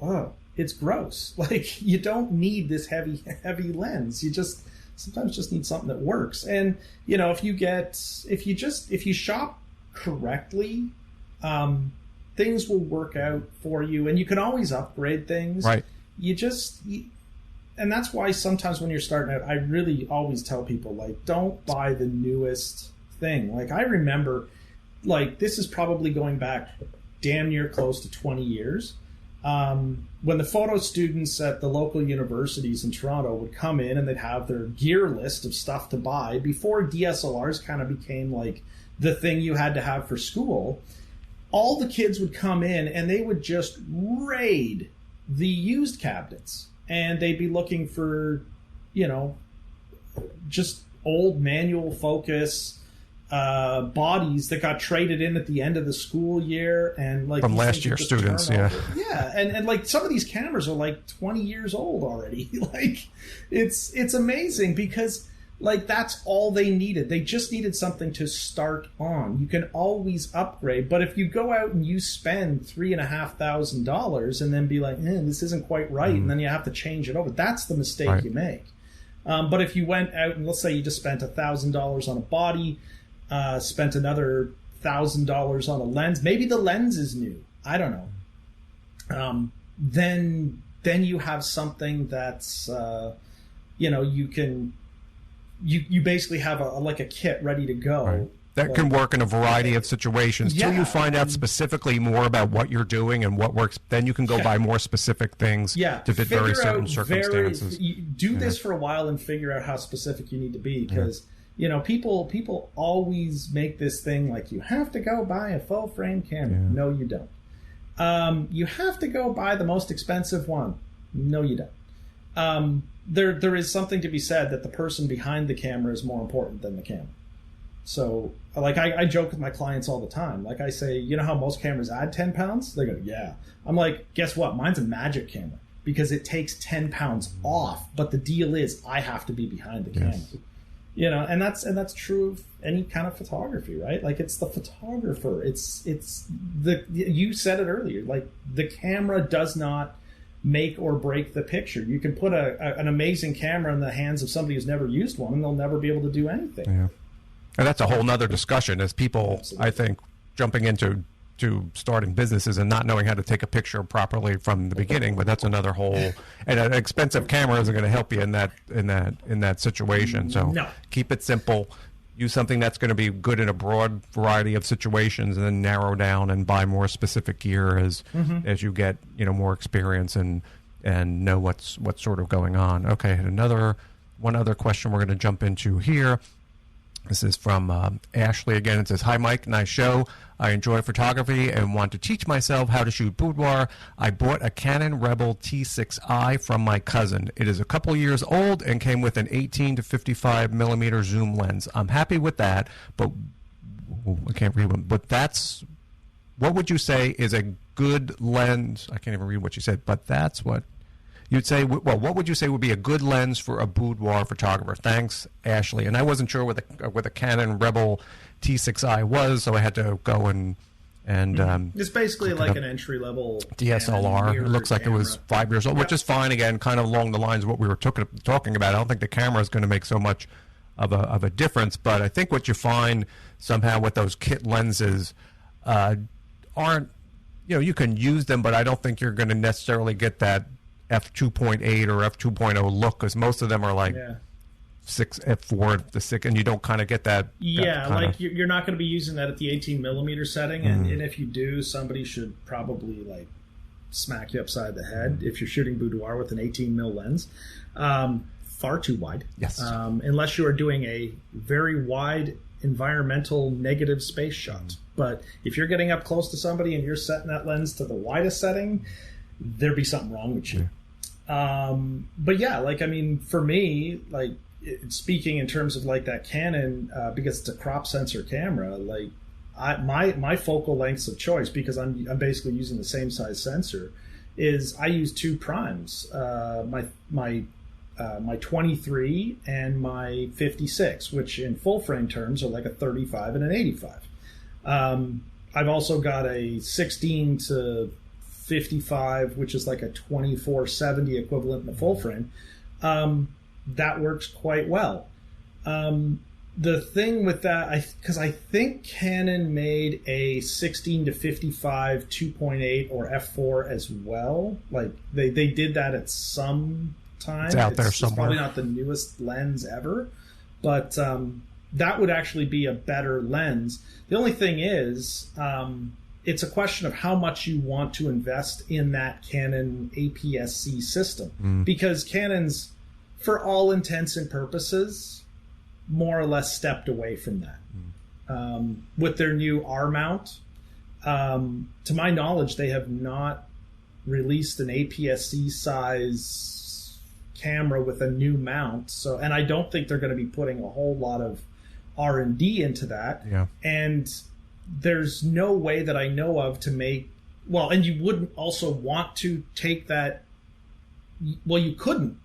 oh, it's gross. Like you don't need this heavy lens. You just sometimes just need something that works. And you know, if you shop correctly, things will work out for you, and you can always upgrade things. Right. And that's why sometimes when you're starting out, I really always tell people, like, don't buy the newest thing. Like, I remember, like, this is probably going back damn near close to 20 years. When the photo students at the local universities in Toronto would come in and they'd have their gear list of stuff to buy, before DSLRs kind of became, like, the thing you had to have for school, all the kids would come in and they would just raid the used cabinets. And they'd be looking for, you know, just old manual focus bodies that got traded in at the end of the school year, and like from last year's students, yeah, and like some of these cameras are like 20 years old already. Like, it's amazing because like that's all they needed. They just needed something to start on. You can always upgrade, but if you go out and you spend $3,500 and then be like, this isn't quite right, and then you have to change it over, that's the mistake you make. But if you went out and let's say you just spent $1,000 on a body, spent another $1,000 on a lens. Maybe the lens is new. I don't know. Then you have something that's you basically have a kit ready to go. Right. That can work in a variety of situations. Till you find out specifically more about what you're doing and what works, then you can go buy more specific things to fit very certain circumstances. Do this for a while and figure out how specific you need to be, because people always make this thing like you have to go buy a full frame camera. No, you don't. You have to go buy the most expensive one. No, you don't. There is something to be said that the person behind the camera is more important than the camera. So, like, I joke with my clients all the time. Like, I say, you know how most cameras add 10 pounds? They go, yeah. I'm like, guess what? Mine's a magic camera because it takes 10 pounds off. But the deal is I have to be behind the camera. You know, and that's true of any kind of photography, right? Like, it's the photographer. You said it earlier. Like, the camera does not make or break the picture. You can put an amazing camera in the hands of somebody who's never used one, and they'll never be able to do anything. Yeah. And that's a whole nother discussion, as people, absolutely, I think, jumping into starting businesses and not knowing how to take a picture properly from the beginning. But that's another whole. And an expensive camera isn't going to help you in that situation. So keep it simple. Use something that's going to be good in a broad variety of situations, and then narrow down and buy more specific gear as you get more experience and know what's sort of going on. Okay, one other question we're going to jump into here. This is from Ashley again. It says, "Hi, Mike. Nice show. I enjoy photography and want to teach myself how to shoot boudoir. I bought a Canon Rebel T6i from my cousin. It is a couple years old and came with an 18 to 55 millimeter zoom lens. I'm happy with that, but I can't read one. But what would you say is a good lens?" I can't even read what you said, but that's what you'd say. Well, what would you say would be a good lens for a boudoir photographer? Thanks, Ashley. And I wasn't sure what a Canon Rebel T6i was, so I had to go and it's basically like an entry-level DSLR. It looks like camera. It was 5 years old, which is fine. Again, kind of along the lines of what we were talking about. I don't think the camera is going to make so much of a difference, but I think what you find somehow with those kit lenses aren't, you can use them, but I don't think you're going to necessarily get that f2.8 or f2.0 look, because most of them are like 6 f4 the 6, and you don't kind of get that. Like you're not going to be using that at the 18 millimeter setting, and if you do, somebody should probably like smack you upside the head if you're shooting boudoir with an 18 mil lens. Far too wide. Yes. Unless you are doing a very wide environmental negative space shot. But if you're getting up close to somebody and you're setting that lens to the widest setting, there'd be something wrong with you. But yeah, like, I mean, for me, like, speaking in terms of like that Canon, because it's a crop sensor camera, like my focal lengths of choice, because I'm basically using the same size sensor, is I use two primes, my 23 and my 56, which in full frame terms are like a 35 and an 85. I've also got a 16 to 55, which is like a 2470 equivalent in the full frame. That works quite well. The thing with that, because I think Canon made a 16 to 55 2.8 or f4 as well. Like they did that at some time. It's out there somewhere. It's probably not the newest lens ever, but that would actually be a better lens. The only thing is, it's a question of how much you want to invest in that Canon APS-C system, because Canon's, for all intents and purposes, more or less stepped away from that. With their new R mount, to my knowledge, they have not released an APS-C size camera with a new mount. So, and I don't think they're going to be putting a whole lot of R&D into that. Yeah. And there's no way that I know of to make, well, and you wouldn't also want to take that, well, you couldn't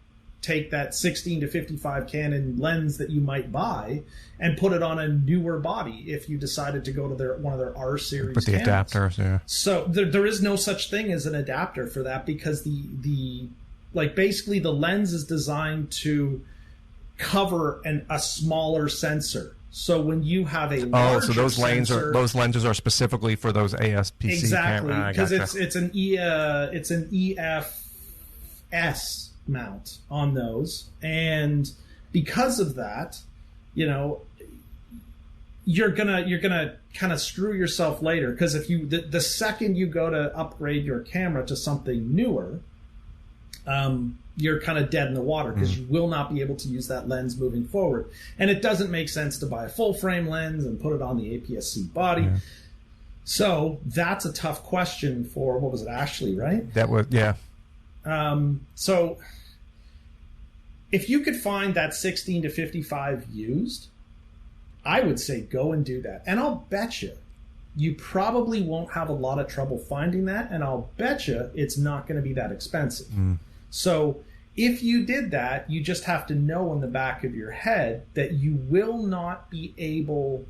take that 16 to 55 Canon lens that you might buy and put it on a newer body if you decided to go to one of their R series. With the adapters, yeah. So there is no such thing as an adapter for that, because the like basically the lens is designed to cover a smaller sensor. So when you have a so those lenses are specifically for those ASPC exactly because gotcha. it's an EFS mount on those, and because of that, you're gonna kind of screw yourself later, because if you the second you go to upgrade your camera to something newer, you're kind of dead in the water, because you will not be able to use that lens moving forward. And it doesn't make sense to buy a full frame lens and put it on the APS-C body. Yeah. So that's a tough question for, what was it, Ashley, right? That was, yeah. So if you could find that 16 to 55 used, I would say go and do that. And I'll bet you probably won't have a lot of trouble finding that, and I'll bet you it's not going to be that expensive. So if you did that, you just have to know in the back of your head that you will not be able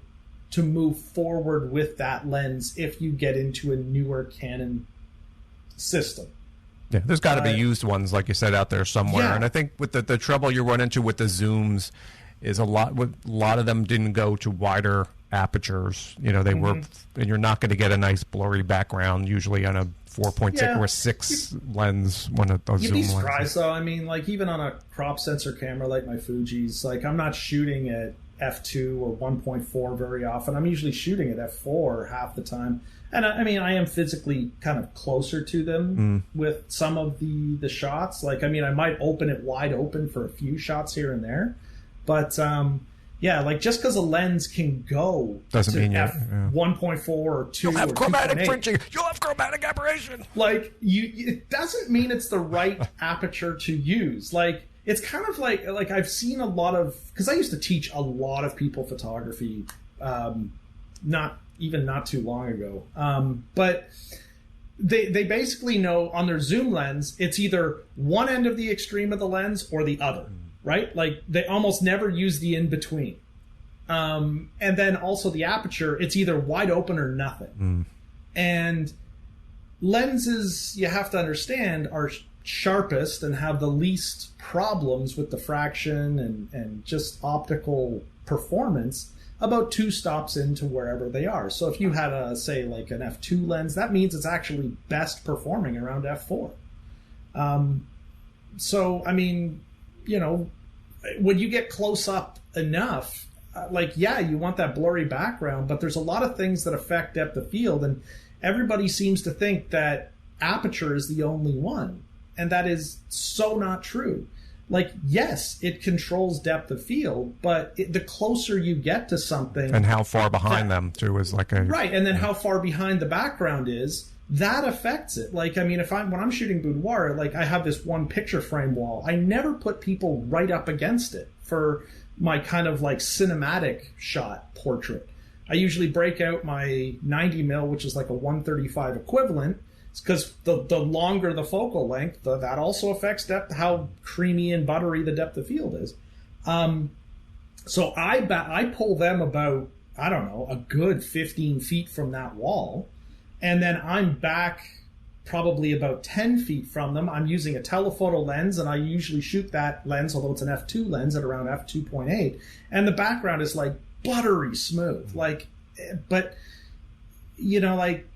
to move forward with that lens if you get into a newer Canon system. Yeah, there's got to be used ones, like you said, out there somewhere. Yeah. And I think with the trouble you run into with the zooms is a lot of them didn't go to wider apertures. They were, and you're not going to get a nice blurry background usually on a 4.6 or 6 lens, one of those zoom lenses. You'd be surprised, though. I mean, like, even on a crop sensor camera like my Fuji's, like, I'm not shooting at f2 or 1.4 very often. I'm usually shooting at f4 half the time. And I mean, I am physically kind of closer to them with some of the shots. Like, I mean, I might open it wide open for a few shots here and there. But, yeah, like, just because a lens can go doesn't to mean f1.4 or 2 you'll have or chromatic 2.8. fringing. You'll have chromatic aberration. Like, it doesn't mean it's the right aperture to use. Like, it's kind of like I've seen a lot of, because I used to teach a lot of people photography, not too long ago. But they basically know on their zoom lens, it's either one end of the extreme of the lens or the other. Right? Like, they almost never use the in-between. And then also the aperture, it's either wide open or nothing. And lenses, you have to understand, are sharpest and have the least problems with diffraction and just optical performance about 2 stops into wherever they are. So if you had say like an f2 lens, that means it's actually best performing around f4. So, I mean, when you get close up enough, you want that blurry background, but there's a lot of things that affect depth of field, and everybody seems to think that aperture is the only one, and that is so not true. Like, yes, it controls depth of field, but the closer you get to something, and how far behind them too is like a right, and then how far behind the background is, that affects it. Like, I mean, when I'm shooting boudoir, like, I have this one picture frame wall. I never put people right up against it for my kind of like cinematic shot portrait. I usually break out my 90 mil, which is like a 135 equivalent. It's because the longer the focal length, that also affects depth, how creamy and buttery the depth of field is. So I pull them about, I don't know, a good 15 feet from that wall. And then I'm back probably about 10 feet from them. I'm using a telephoto lens, and I usually shoot that lens, although it's an f2 lens, at around f2.8. And the background is like buttery smooth. Like, but, like,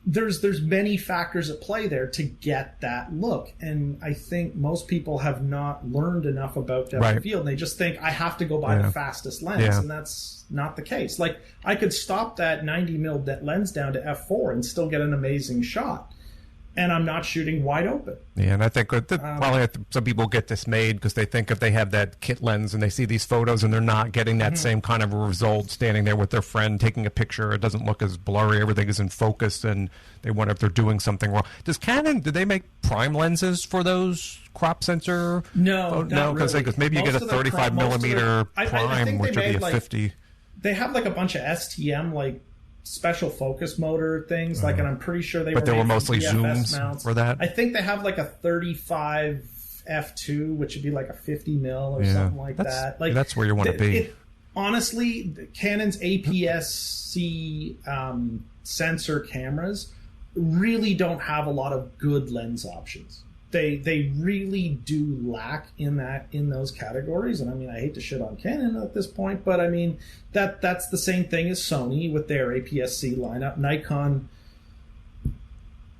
there's many factors at play there to get that look. And I think most people have not learned enough about depth of field, and they just think I have to go buy the fastest lens, and that's not the case. Like, I could stop that 90 mil lens down to f4 and still get an amazing shot, and I'm not shooting wide open. Yeah, and I think probably some people get dismayed because they think if they have that kit lens and they see these photos and they're not getting that same kind of result standing there with their friend taking a picture, it doesn't look as blurry, everything is in focus, and they wonder if they're doing something wrong. Does Canon, did they make prime lenses for those crop sensor? No, because really. Maybe you get a 35 millimeter prime, which would be a 50. They have like a bunch of STM, like, special focus motor things, like, and I'm pretty sure they were mostly zooms mounts for that. I think they have like a 35 f2, which would be like a 50 mil or something like that. Like, that's where you want to be. Honestly, Canon's APS-C sensor cameras really don't have a lot of good lens options. they really do lack in those categories. And I mean, I hate to shit on Canon at this point, but I mean that's the same thing as Sony with their APS-C lineup. Nikon,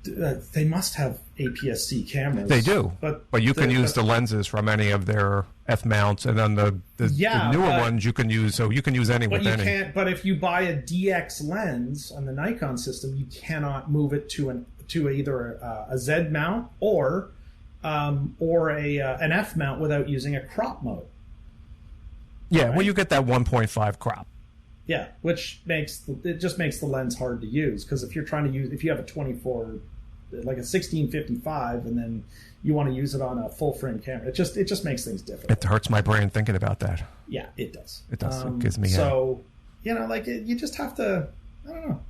they must have APS-C cameras. They do, but you can use the lenses from any of their F mounts, and then the newer ones you can use. So you can use any with any. Can't. But if you buy a DX lens on the Nikon system, you cannot move it to either a Z mount or an F mount without using a crop mode. Yeah, right? Well, you get that 1.5 crop. Yeah, which makes the lens hard to use, because if you're trying to use, if you have a 24, like a 16-55, and then you want to use it on a full frame camera, it just makes things difficult. It hurts my brain thinking about that. Yeah, it does. It does. It gives me you just have to. I don't know.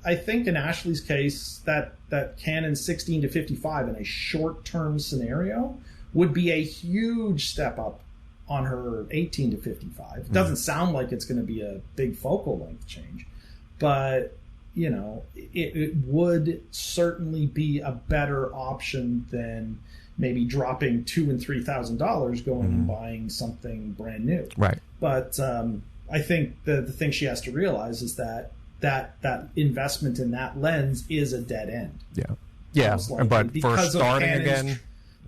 I think in Ashley's case, that Canon 16-55 in a short-term scenario would be a huge step up on her 18-55. It doesn't sound like it's going to be a big focal length change, but it would certainly be a better option than maybe dropping $2,000 and $3,000 going and buying something brand new. Right. But I think the thing she has to realize is that investment in that lens is a dead end. Yeah. But for starting again,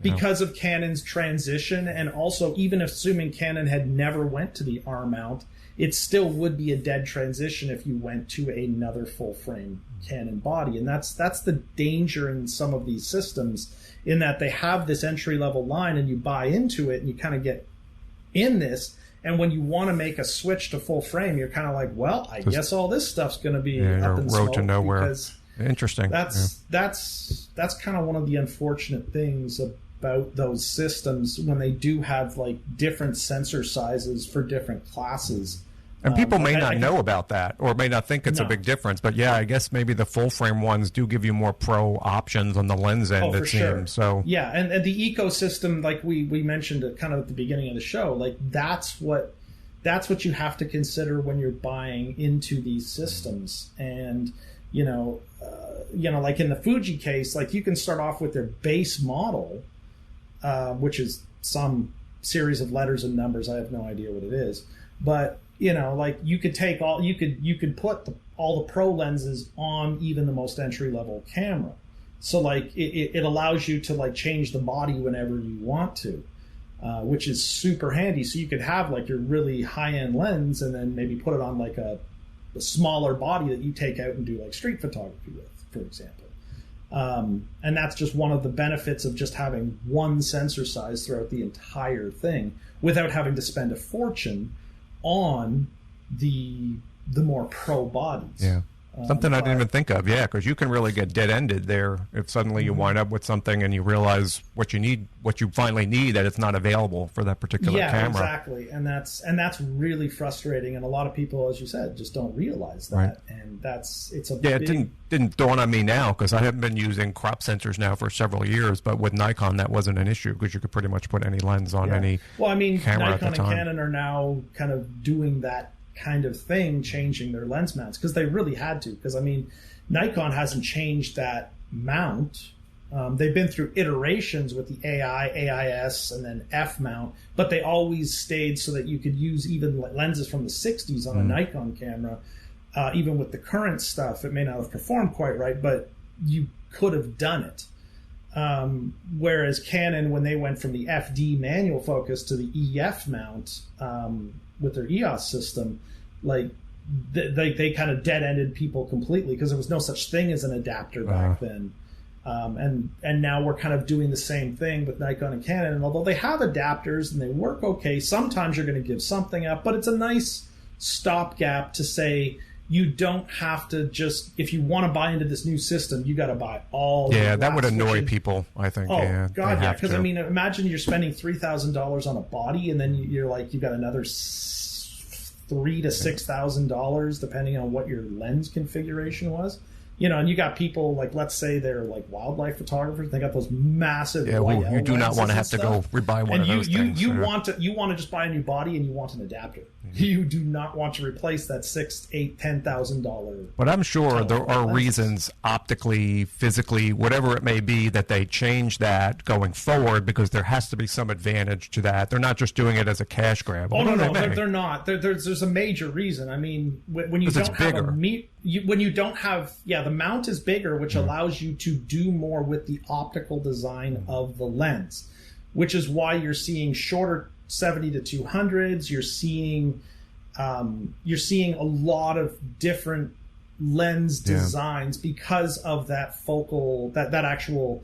because of Canon's transition, and also even assuming Canon had never went to the R mount, it still would be a dead transition if you went to another full frame Canon body. And that's the danger in some of these systems, in that they have this entry level line and you buy into it and you kind of get in this. And when you want to make a switch to full frame, you're kind of like, well, I guess all this stuff's going to be up in smoke. Road to nowhere. Interesting. That's kind of one of the unfortunate things about those systems when they do have like different sensor sizes for different classes. And people may not know about that, or may not think it's a big difference. But yeah, I guess maybe the full frame ones do give you more pro options on the lens end, it seems. So yeah, and the ecosystem, like we mentioned it kind of at the beginning of the show, like that's what you have to consider when you're buying into these systems. And like in the Fuji case, like you can start off with their base model, which is some series of letters and numbers. I have no idea what it is, but like you could take you could put all the pro lenses on even the most entry level camera. So like it allows you to like change the body whenever you want to, which is super handy. So you could have like your really high end lens and then maybe put it on like a smaller body that you take out and do like street photography with, for example. And that's just one of the benefits of just having one sensor size throughout the entire thing without having to spend a fortune on the more pro bodies. Yeah. Something I didn't even think of, because you can really get dead-ended there if suddenly you wind up with something and you realize what you finally need, that it's not available for that particular camera. Yeah, exactly. And that's really frustrating, and a lot of people, as you said, just don't realize that. Right. And it didn't dawn on me now, because I haven't been using crop sensors now for several years, but with Nikon that wasn't an issue, because you could pretty much put any lens on any camera Nikon at the time. and Canon are now kind of doing that kind of thing, changing their lens mounts, because they really had to, because I mean Nikon hasn't changed that mount. They've been through iterations with the AI, AIS, and then F mount, but they always stayed so that you could use even lenses from the 60s on a Nikon camera. Even with the current stuff, it may not have performed quite right, but you could have done it. Whereas Canon, when they went from the FD manual focus to the EF mount with their EOS system, like they kind of dead-ended people completely, because there was no such thing as an adapter back then. And now we're kind of doing the same thing with Nikon and Canon. And although they have adapters and they work okay, sometimes you're going to give something up, but it's a nice stopgap to say, you don't have to just, if you want to buy into this new system, you got to buy all. Yeah, that would annoy people, I think. Oh, God, yeah. Because, I mean, imagine you're spending $3,000 on a body, and then you're like, you got another $3,000 to $6,000, depending on what your lens configuration was. And you got people, like, let's say they're like wildlife photographers. They got those massive. Yeah, you do not want to have to go rebuy one of those things. You want to just buy a new body, and you want an adapter. You do not want to replace that $6,000, $8,000, $10,000. But I'm sure there are reasons, optically, physically, whatever it may be, that they change that going forward, because there has to be some advantage to that. They're not just doing it as a cash grab. Oh, no, they're not. There's a major reason. I mean, when you don't have when you don't have, the mount is bigger, which allows you to do more with the optical design of the lens, which is why you're seeing shorter 70 to 200s. You're seeing a lot of different lens designs because of that focal, that actual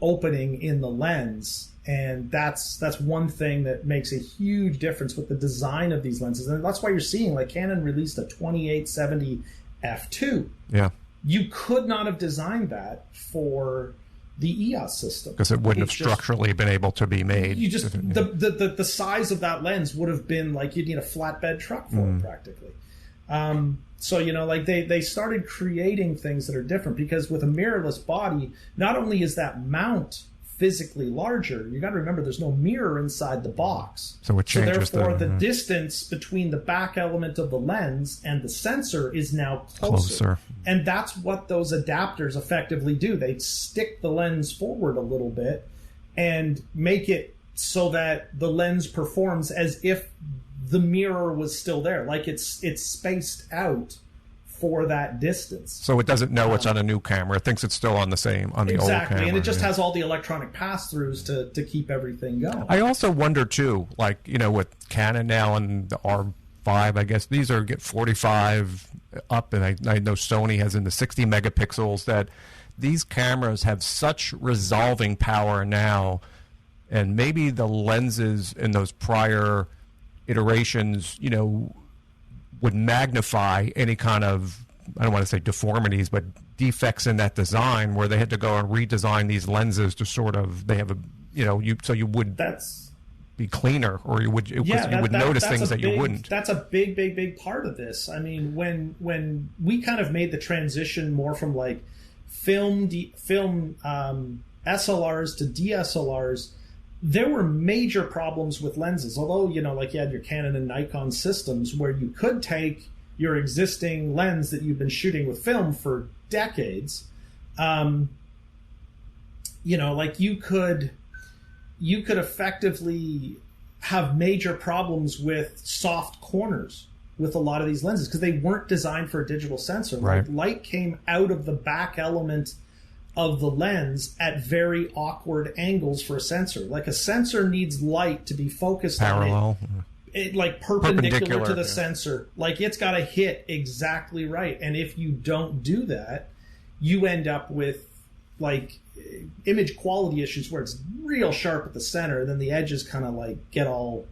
opening in the lens. And that's one thing that makes a huge difference with the design of these lenses. And that's why you're seeing, like, Canon released a 2870 f2. Yeah. You could not have designed that for the EOS system, because it wouldn't have structurally been able to be made. You just the size of that lens would have been like you'd need a flatbed truck for it practically. So like they started creating things that are different, because with a mirrorless body, not only is that mount physically larger, you got to remember there's no mirror inside the box. So it changes. So therefore, the distance between the back element of the lens and the sensor is now closer. And that's what those adapters effectively do. They stick the lens forward a little bit and make it so that the lens performs as if the mirror was still there, like it's spaced out for that distance. So it doesn't know it's on a new camera. It thinks it's still on the old camera. Exactly, and it just has all the electronic pass-throughs to keep everything going. I also wonder, too, like, with Canon now and the R5, I guess, these are get 45 up, and I know Sony has in the 60 megapixels, that these cameras have such resolving power now, and maybe the lenses in those prior iterations, would magnify any kind of, I don't want to say deformities, but defects in that design, where they had to go and redesign these lenses to sort of, they have a, so you would be cleaner, or you would, notice things that you wouldn't. That's a big part of this. I mean, when we kind of made the transition more from like film SLRs to DSLRs, there were major problems with lenses. Although, like you had your Canon and Nikon systems where you could take your existing lens that you've been shooting with film for decades, like you could effectively have major problems with soft corners with a lot of these lenses, because they weren't designed for a digital sensor. Right. Like, light came out of the back element of the lens at very awkward angles for a sensor. Like, a sensor needs light to be focused parallel, on it like perpendicular to the sensor. Like, it's got to hit exactly right. And if you don't do that, you end up with like image quality issues where it's real sharp at the center, and then the edges kind of like get all,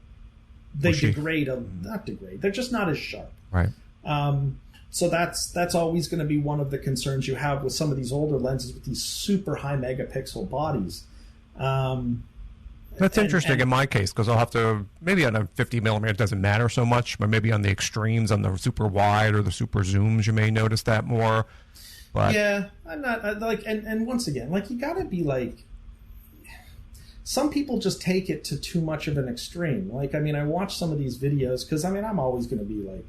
they degrade, not degrade, they're just not as sharp. Right. So that's always going to be one of the concerns you have with some of these older lenses with these super high megapixel bodies. That's interesting in my case, because I'll have to, maybe on a 50 millimeter it doesn't matter so much, but maybe on the extremes, on the super wide or the super zooms, you may notice that more. But yeah, I'm not like, and once again, like, you got to be like, some people just take it to too much of an extreme. Like, I mean, I watch some of these videos because, I mean, I'm always going to be like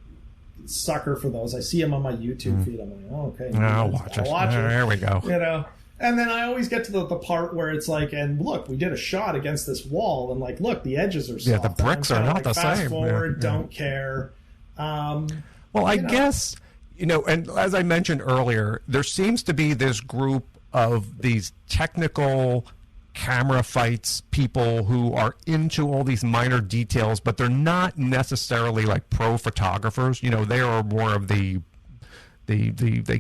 sucker for those. I see them on my YouTube feed. I'm like, oh, okay, I'll watch it. There we go. And then I always get to the part where it's like, and look, we did a shot against this wall, and like, look, the edges are soft. Yeah, the bricks are not the fast same. Forward, don't care. Well, I guess, and as I mentioned earlier, there seems to be this group of these technical camera fights people who are into all these minor details, but they're not necessarily like pro photographers. They are more of they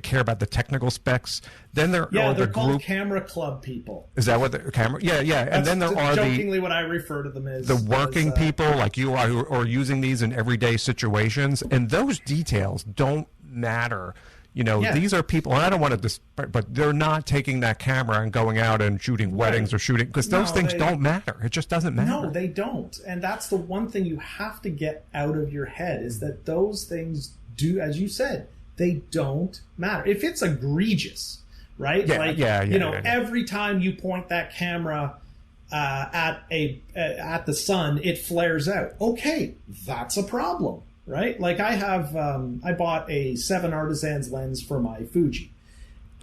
care about the technical specs. Then there are they're the called group camera club people. Is that what the camera? Yeah. And then there are jokingly what I refer to them as the working people like you are, who are using these in everyday situations, and those details don't matter. These are people, and I don't want to, but they're not taking that camera and going out and shooting weddings or shooting, because those things don't matter. It just doesn't matter. No, they don't. And that's the one thing you have to get out of your head, is that those things do, as you said, they don't matter. If it's egregious, right? Every time you point that camera at the sun, it flares out. Okay, that's a problem, right? Like I bought a 7 Artisans lens for my Fuji.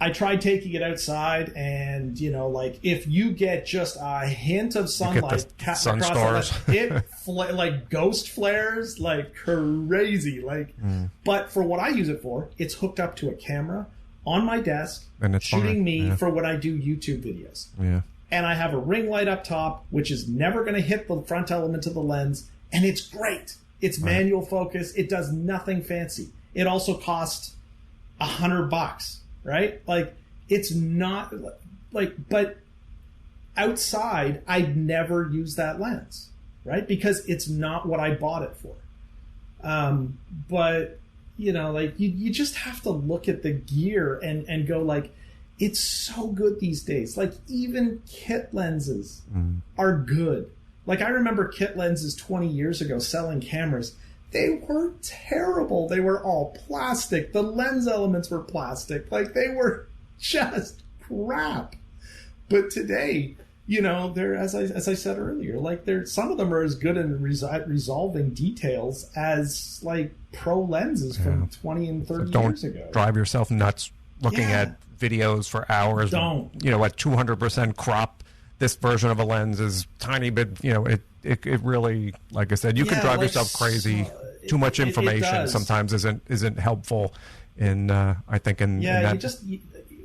I tried taking it outside, and like if you get just a hint of sunlight sun across stars. it like ghost flares like crazy. Like, but for what I use it for, it's hooked up to a camera on my desk, and it's shooting fine. me Yeah. for when I do YouTube videos. Yeah. And I have a ring light up top, which is never going to hit the front element of the lens, and it's great. It's manual focus. It does nothing fancy. It also costs $100. Right? Like, it's not like, but outside, I'd never use that lens, right? Because it's not what I bought it for. But, like, you just have to look at the gear and go, like, it's so good these days. Like, even kit lenses are good. Like, I remember kit lenses 20 years ago selling cameras. They were terrible. They were all plastic. The lens elements were plastic. Like, they were just crap. But today, they're, as I said earlier, like, some of them are as good in resolving details as like pro lenses from 20 and 30 years ago. Don't drive yourself nuts looking at videos for hours. Don't. At 200% crop, this version of a lens is tiny bit. It really, like I said, you can drive yourself crazy. Too much information sometimes isn't helpful in I think in that.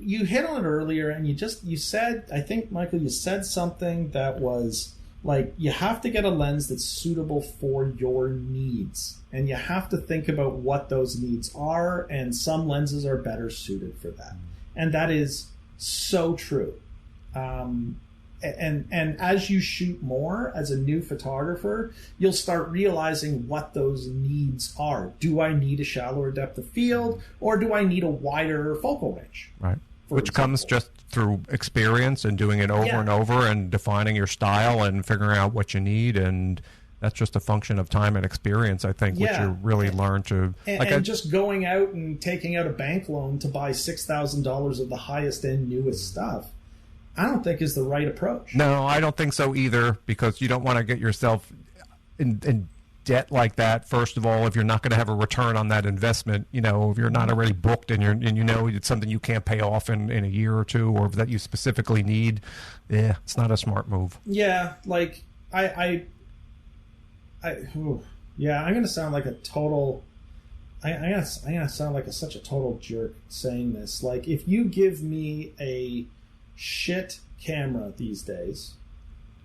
You hit on it earlier, and you said, I think, Michael, you said something that was like, you have to get a lens that's suitable for your needs, and you have to think about what those needs are, and some lenses are better suited for that, and that is so true. And as you shoot more as a new photographer, you'll start realizing what those needs are. Do I need a shallower depth of field, or do I need a wider focal range? Right. Which comes just through experience and doing it over and over and defining your style and figuring out what you need. And that's just a function of time and experience, I think, which you really learn to... And just going out and taking out a bank loan to buy $6,000 of the highest end, newest stuff, I don't think is the right approach. No, I don't think so either, because you don't want to get yourself in debt like that. First of all, if you're not going to have a return on that investment, if you're not already booked and it's something you can't pay off in a year or two, or that you specifically need, it's not a smart move. Yeah, like I'm going to sound like a total... I'm gonna sound like such a total jerk saying this. Like, if you give me a shit camera these days,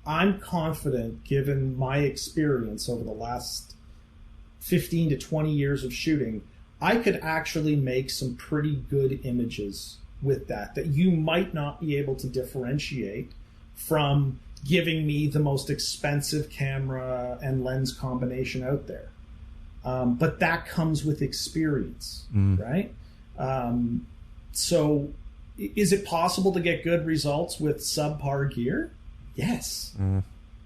I'm confident, given my experience over the last 15 to 20 years of shooting, I could actually make some pretty good images with that you might not be able to differentiate from giving me the most expensive camera and lens combination out there. But that comes with experience, right? So is it possible to get good results with subpar gear? Yes.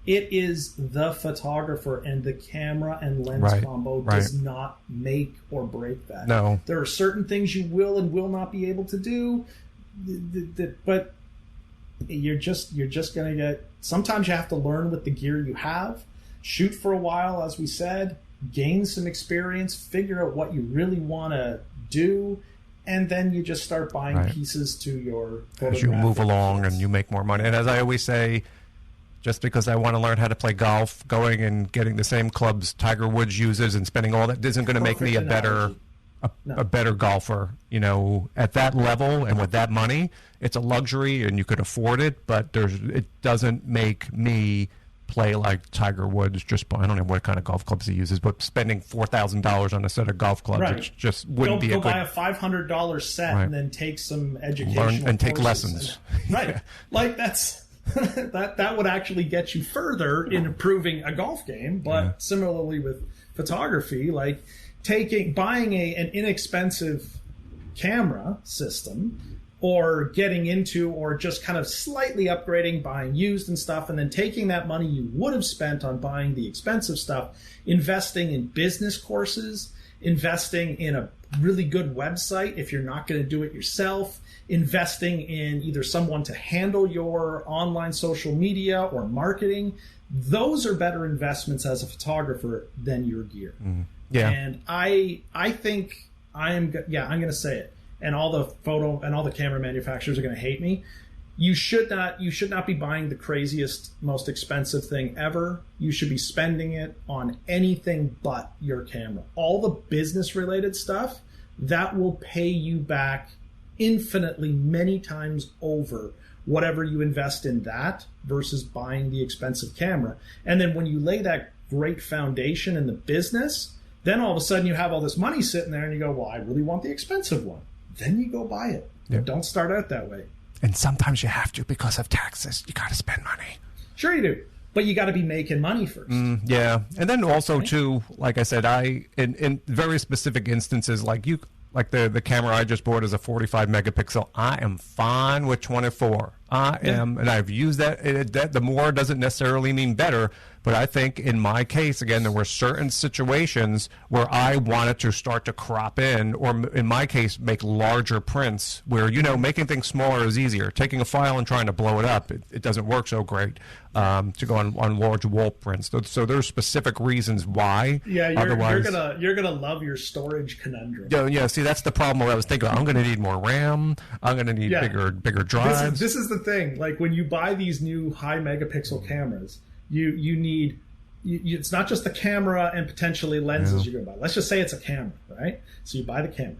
It is the photographer, and the camera and lens combo does not make or break that. No. There are certain things you will and will not be able to do, but you're just going to get... Sometimes you have to learn with the gear you have, shoot for a while, as we said, gain some experience, figure out what you really want to do, and then you just start buying pieces to your... As you move along and you make more money. And as I always say, just because I want to learn how to play golf, going and getting the same clubs Tiger Woods uses and spending all that isn't going to make me a better golfer. At that level and with that money, it's a luxury and you could afford it, but it doesn't make me play like Tiger Woods just by, I don't know what kind of golf clubs he uses, but spending $4,000 on a set of golf clubs, it just wouldn't be a good... Go buy a $500 set and then take some educational and take lessons. Like that's... that would actually get you further in improving a golf game, but similarly with photography, like buying an inexpensive camera system, or getting into, or just kind of slightly upgrading, buying used and stuff, and then taking that money you would have spent on buying the expensive stuff, investing in business courses investing in a really good website if you're not going to do it yourself, investing in either someone to handle your online social media or marketing. Those are better investments as a photographer than your gear. Yeah. And I think I'm going to say it. And all the camera manufacturers are going to hate me. You should not be buying the craziest, most expensive thing ever. You should be spending it on anything but your camera. All the business related stuff, that will pay you back infinitely many times over whatever you invest in that versus buying the expensive camera. And then when you lay that great foundation in the business, then all of a sudden you have all this money sitting there and you go, well, I really want the expensive one. Then you go buy it. But don't start out that way. And sometimes you have to because of taxes. You got to spend money. Sure you do. But you got to be making money first. Yeah. And then also, too, like I said, in very specific instances, like the camera I just bought is a 45 megapixel. I am fine with 24. I am, and I've used that. The more doesn't necessarily mean better, but I think in my case, again, there were certain situations where I wanted to start to crop in, or in my case, make larger prints where, making things smaller is easier. Taking a file and trying to blow it up, it doesn't work so great to go on large wall prints. So there's specific reasons why. Yeah, Otherwise, you're gonna love your storage conundrum. Yeah. See, that's the problem where I was thinking, I'm going to need more RAM. I'm going to need bigger drives. This is the thing. Like when you buy these new high megapixel cameras, you need it's not just the camera and potentially lenses you're going to buy. Let's just say it's a camera, right? So you buy the camera.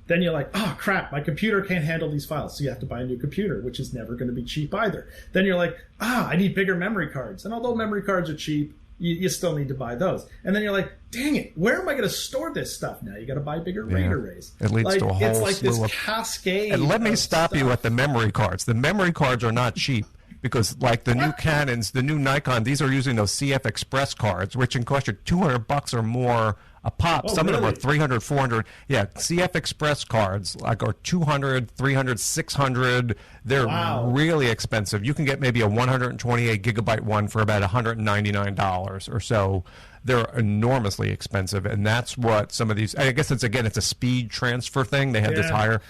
Then you're like, oh, crap, my computer can't handle these files. So you have to buy a new computer, which is never going to be cheap either. Then you're like, I need bigger memory cards. And although memory cards are cheap, you still need to buy those. And then you're like, dang it, where am I going to store this stuff now? You got to buy bigger RAID arrays. It leads to a whole It's like slew this of cascade. And let me stop you at the memory cards. The memory cards are not cheap. Because like the new Canons, the new Nikon, these are using those CF Express cards, which can cost you $200 or more a pop. Some of them are 300, 400. Yeah, CF Express cards like are 200, 300, 600. They're really expensive. You can get maybe a 128 gigabyte one for about $199 or so. They're enormously expensive, and that's what some of these. I guess it's a speed transfer thing. They have this higher,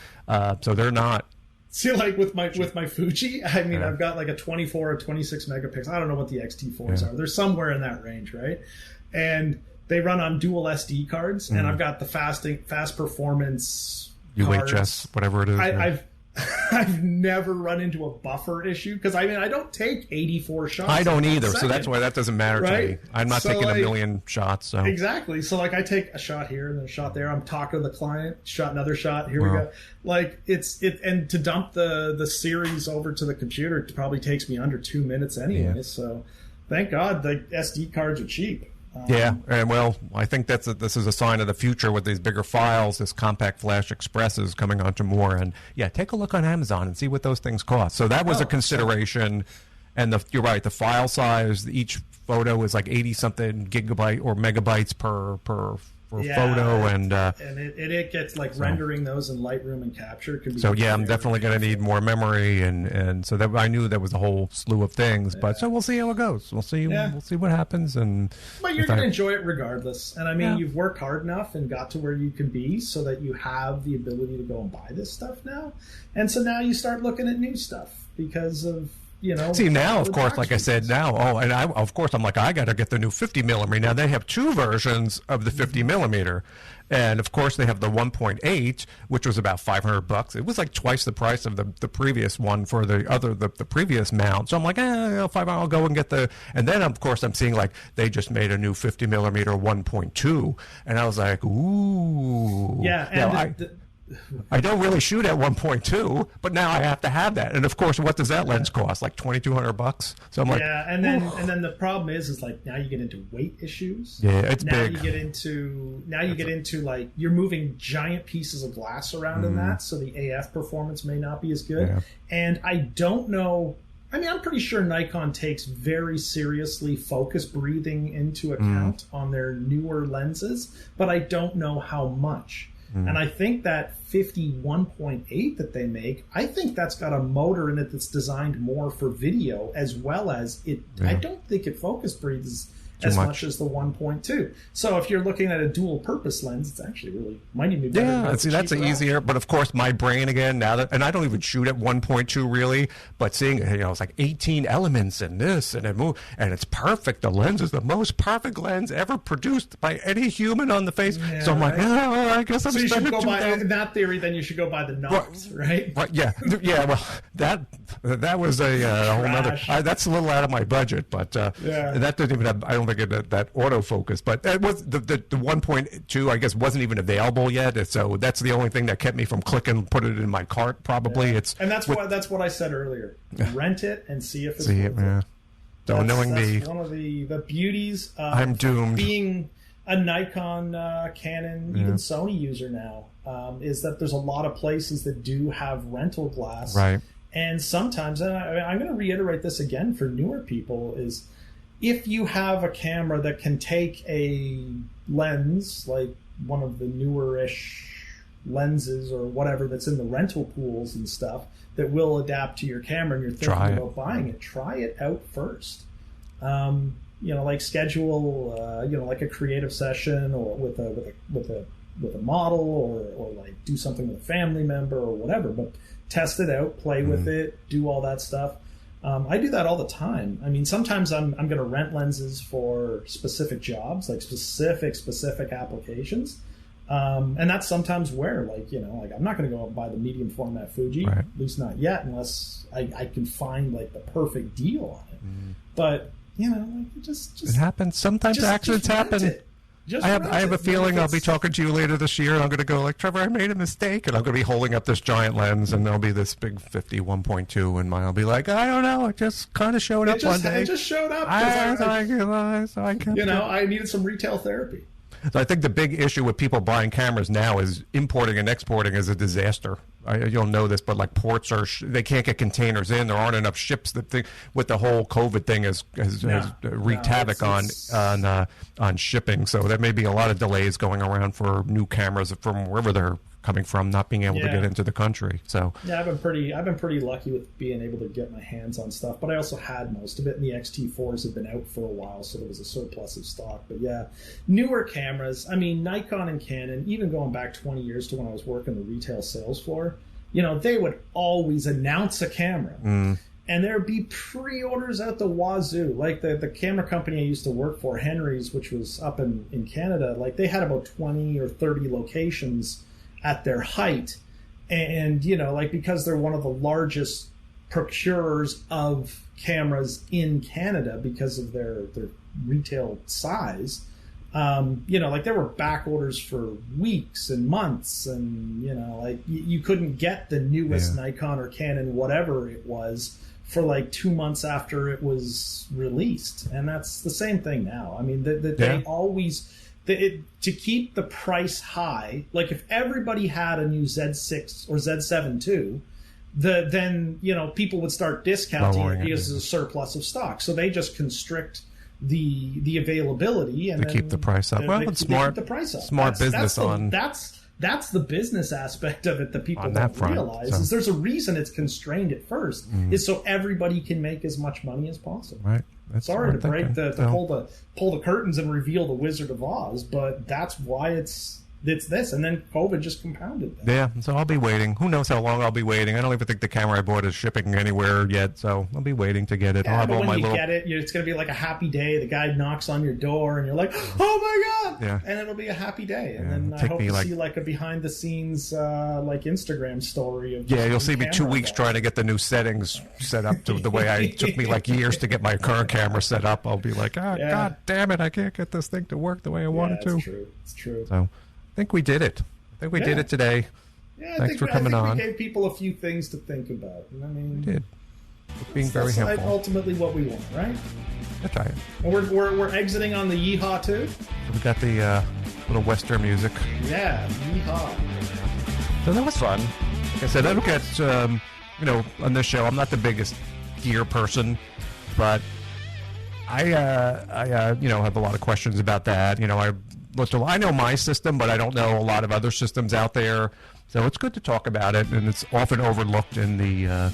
so they're not. See, like with my Fuji, I mean, I've got like a 24 or 26 megapixel. I don't know what the XT4s are. They're somewhere in that range, right? And they run on dual SD cards, and I've got the fast performance UHS, cards. Whatever it is. I've never run into a buffer issue because I don't take 84 shots. I don't either, so that's why that doesn't matter to me. I'm not taking a million shots. So exactly. So like I take a shot here and then a shot there. I'm talking to the client. Shot another shot. Here we go. Like and to dump the series over to the computer it probably takes me under 2 minutes anyway. Yeah. So thank God the SD cards are cheap. And well, I think this is a sign of the future with these bigger files. This compact flash express is coming onto more, and take a look on Amazon and see what those things cost. So that was a consideration, and you're right. The file size, each photo is like 80 something gigabyte or megabytes per photo, and it gets like rendering those in Lightroom and Capture. Could be I'm definitely going to need more memory, and so that I knew there was a whole slew of things. But so we'll see how it goes. We'll see what happens, but you're going to enjoy it regardless. And I mean, you've worked hard enough and got to where you can be, so that you have the ability to go and buy this stuff now. And so now you start looking at new stuff because of. See, now, of course, like I said, and I'm like, I got to get the new 50 millimeter. Now, they have two versions of the 50 millimeter. And, of course, they have the 1.8, which was about $500. It was like twice the price of the previous one for the previous mount. So I'm like, I'll go and get and then, of course, I'm seeing like they just made a new 50 millimeter 1.2. And I was like, ooh. Yeah, and I don't really shoot at 1.2, but now I have to have that. And of course, what does that lens cost? Like $2,200. So I'm like, and then the problem is like now you get into weight issues. Yeah, it's now big. You get into like you're moving giant pieces of glass around in that, so the AF performance may not be as good. Yeah. And I don't know. I mean, I'm pretty sure Nikon takes very seriously focus breathing into account on their newer lenses, but I don't know how much. And I think that 51.8 that they make, I think that's got a motor in it that's designed more for video as well as it. I don't think it focus breathes as much as the 1.2. So if you're looking at a dual purpose lens, it's actually really might even be better. Yeah, see, that's easier. But of course, my brain again now that, and I don't even shoot at 1.2 really, but seeing it's like 18 elements in this, and it's perfect. The lens is the most perfect lens ever produced by any human on the face. Yeah, so I'm like, oh, I guess I'm. So you should go by $2,000. in that theory. Then you should go by the Knox, right? Yeah. Well, that was a whole other. That's a little out of my budget, but that didn't even have. I don't think it had that autofocus. But that was the 1.2. I guess wasn't even available yet. So that's the only thing that kept me from clicking, put it in my cart. Probably that's what I said earlier. Rent it and see if it's worth it. Yeah. So knowing that's one of the beauties of I'm doomed. Being a Nikon, Canon, even Sony user now, is that there's a lot of places that do have rental glass. Right. And sometimes, and I'm going to reiterate this again for newer people, is if you have a camera that can take a lens, like one of the newer-ish lenses or whatever that's in the rental pools and stuff, that will adapt to your camera, and you're thinking about buying it, try it out first. Like schedule, like a creative session or with a model, or like do something with a family member or whatever. But test it out, play with it, do all that stuff. I do that all the time. I mean, sometimes I'm going to rent lenses for specific jobs, like specific applications. And that's sometimes where, I'm not going to go out and buy the medium format Fuji, at least not yet, unless I can find like the perfect deal on it. But it happens. Sometimes accidents happen. I have a feeling I'll be talking to you later this year, and I'm going to go like, Trevor, I made a mistake, and I'm going to be holding up this giant lens, and there'll be this big 50 1.2, and I'll be like, I don't know, it just kind of showed up one day. It just showed up. I needed some retail therapy. So I think the big issue with people buying cameras now is importing and exporting is a disaster. You'll know this, but like ports they can't get containers in. There aren't enough ships. With the whole COVID thing has wreaked havoc on shipping. So there may be a lot of delays going around for new cameras from wherever they're coming from, not being able to get into the country. So I've been pretty lucky with being able to get my hands on stuff, but I also had most of it, and the X-T4s have been out for a while, so there was a surplus of stock. But newer cameras, I mean, Nikon and Canon, even going back 20 years to when I was working the retail sales floor, they would always announce a camera. And there'd be pre-orders out the wazoo. Like the camera company I used to work for, Henry's, which was up in Canada, like they had about 20 or 30 locations at their height, and because they're one of the largest procurers of cameras in Canada because of their retail size, there were back orders for weeks and months, and you couldn't get the newest Nikon or Canon, whatever it was, for like 2 months after it was released. And that's the same thing now. I mean, they always... to keep the price high, like if everybody had a new Z6 or Z7 II, then people would start discounting it because there's a surplus of stock. So they just constrict the availability and keep the price up. Well, it's smart. Keep the price up. Smart business on. That's the business aspect of it that people don't realize. Is there's a reason it's constrained at first, is so everybody can make as much money as possible. Right. Sorry to break pull the curtains and reveal the Wizard of Oz, but that's why it's this, and then COVID just compounded that. Yeah, so I'll be waiting. Who knows how long I'll be waiting? I don't even think the camera I bought is shipping anywhere yet, so I'll be waiting to get it. Yeah, but when you get it, it's going to be like a happy day. The guy knocks on your door, and you're like, "Oh my god!" Yeah. And it'll be a happy day. And then I hope to see like a behind-the-scenes like Instagram story of you'll see me 2 weeks trying to get the new settings set up to the way it took me like years to get my current camera set up. I'll be like, god damn it, I can't get this thing to work the way I want it to. It's true. So I think we did it. I think we did it today. Yeah, Thanks for coming on. We gave people a few things to think about. I mean, we did. It's being very helpful. That's ultimately what we want, right? That's right. And we're exiting on the yeehaw too. We got the little Western music. Yeah, yeehaw. So that was fun. Like I said, I don't get on this show. I'm not the biggest gear person, but I have a lot of questions about that. I know my system, but I don't know a lot of other systems out there. So it's good to talk about it, and it's often overlooked in the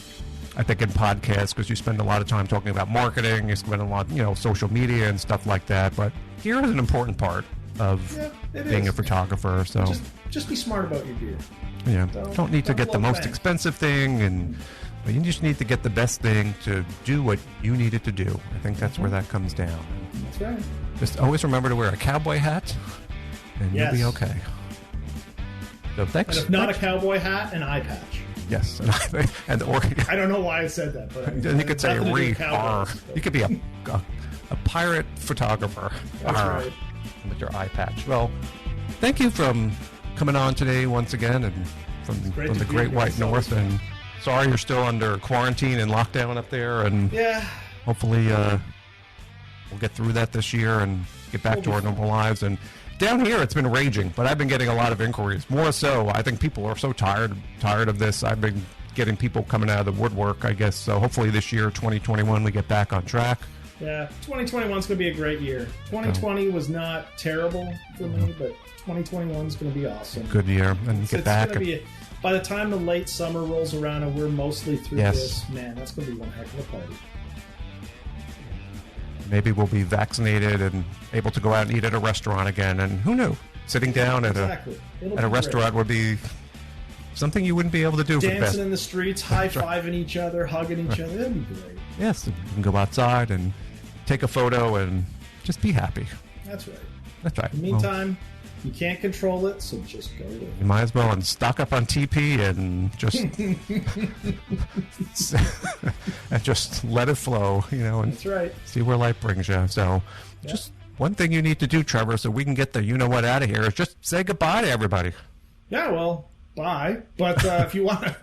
I think in podcasts, because you spend a lot of time talking about marketing, you spend a lot, social media and stuff like that. But gear is an important part of being a photographer. So just be smart about your gear. Yeah, don't need to get the most expensive thing, but you just need to get the best thing to do what you need it to do. I think that's where that comes down. That's right. Just always remember to wear a cowboy hat, and you'll be okay. So thanks. And if not a cowboy hat, an eye patch. Yes, and I don't know why I said that, but then you could say you could be a pirate photographer. That's right. With your eye patch. Well, thank you for coming on today once again, and from the Great White North. And sorry you're still under quarantine and lockdown up there, and hopefully we'll get through that this year and get back to our normal lives. And down here it's been raging, but I've been getting a lot of inquiries. More so, I think people are so tired of this. I've been getting people coming out of the woodwork, I guess. So hopefully this year, 2021, we get back on track. Yeah, 2021 is going to be a great year. 2020 was not terrible for me, but 2021 is going to be awesome. Good year, and get back. Going to be by the time the late summer rolls around and we're mostly through this, man, that's going to be one heck of a party. Maybe we'll be vaccinated and able to go out and eat at a restaurant again. And who knew? Sitting down at a restaurant would be something you wouldn't be able to do. Dancing in the streets, high-fiving each other, hugging each other. That'd be great. Yes, you can go outside and take a photo and just be happy. That's right. That's right. In the meantime, you can't control it, so just go with it. You might as well and stock up on TP and just and just let it flow, and that's right. See where life brings you. So just one thing you need to do, Trevor, so we can get the you-know-what out of here is just say goodbye to everybody. Yeah, well, bye. But if you want to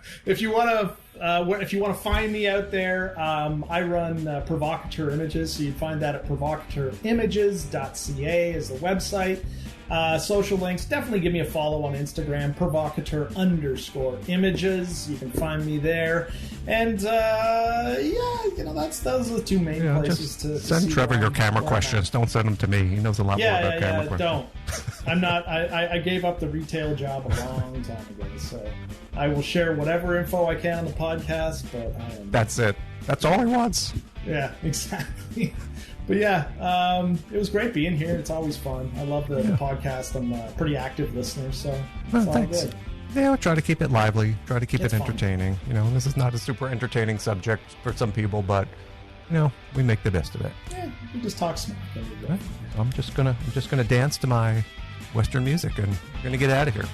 find me out there, I run Provocateur Images, so you can find that at provocateurs.ca is the website. Social links, definitely give me a follow on Instagram, provocateur_images. You can find me there. And those are the two main places to send Trevor your camera questions. Don't send them to me. He knows a lot more about camera questions. Don't. I'm not. I gave up the retail job a long time ago, so I will share whatever info I can on the podcast. But that's it. That's all he wants. Yeah, exactly. But it was great being here. It's always fun. I love the podcast. I'm a pretty active listener, so it's all good. Yeah, we'll try to keep it lively, try to keep it entertaining. This is not a super entertaining subject for some people, but we make the best of it. Yeah, we just talk smack. I'm just gonna dance to my Western music, and we're gonna get out of here.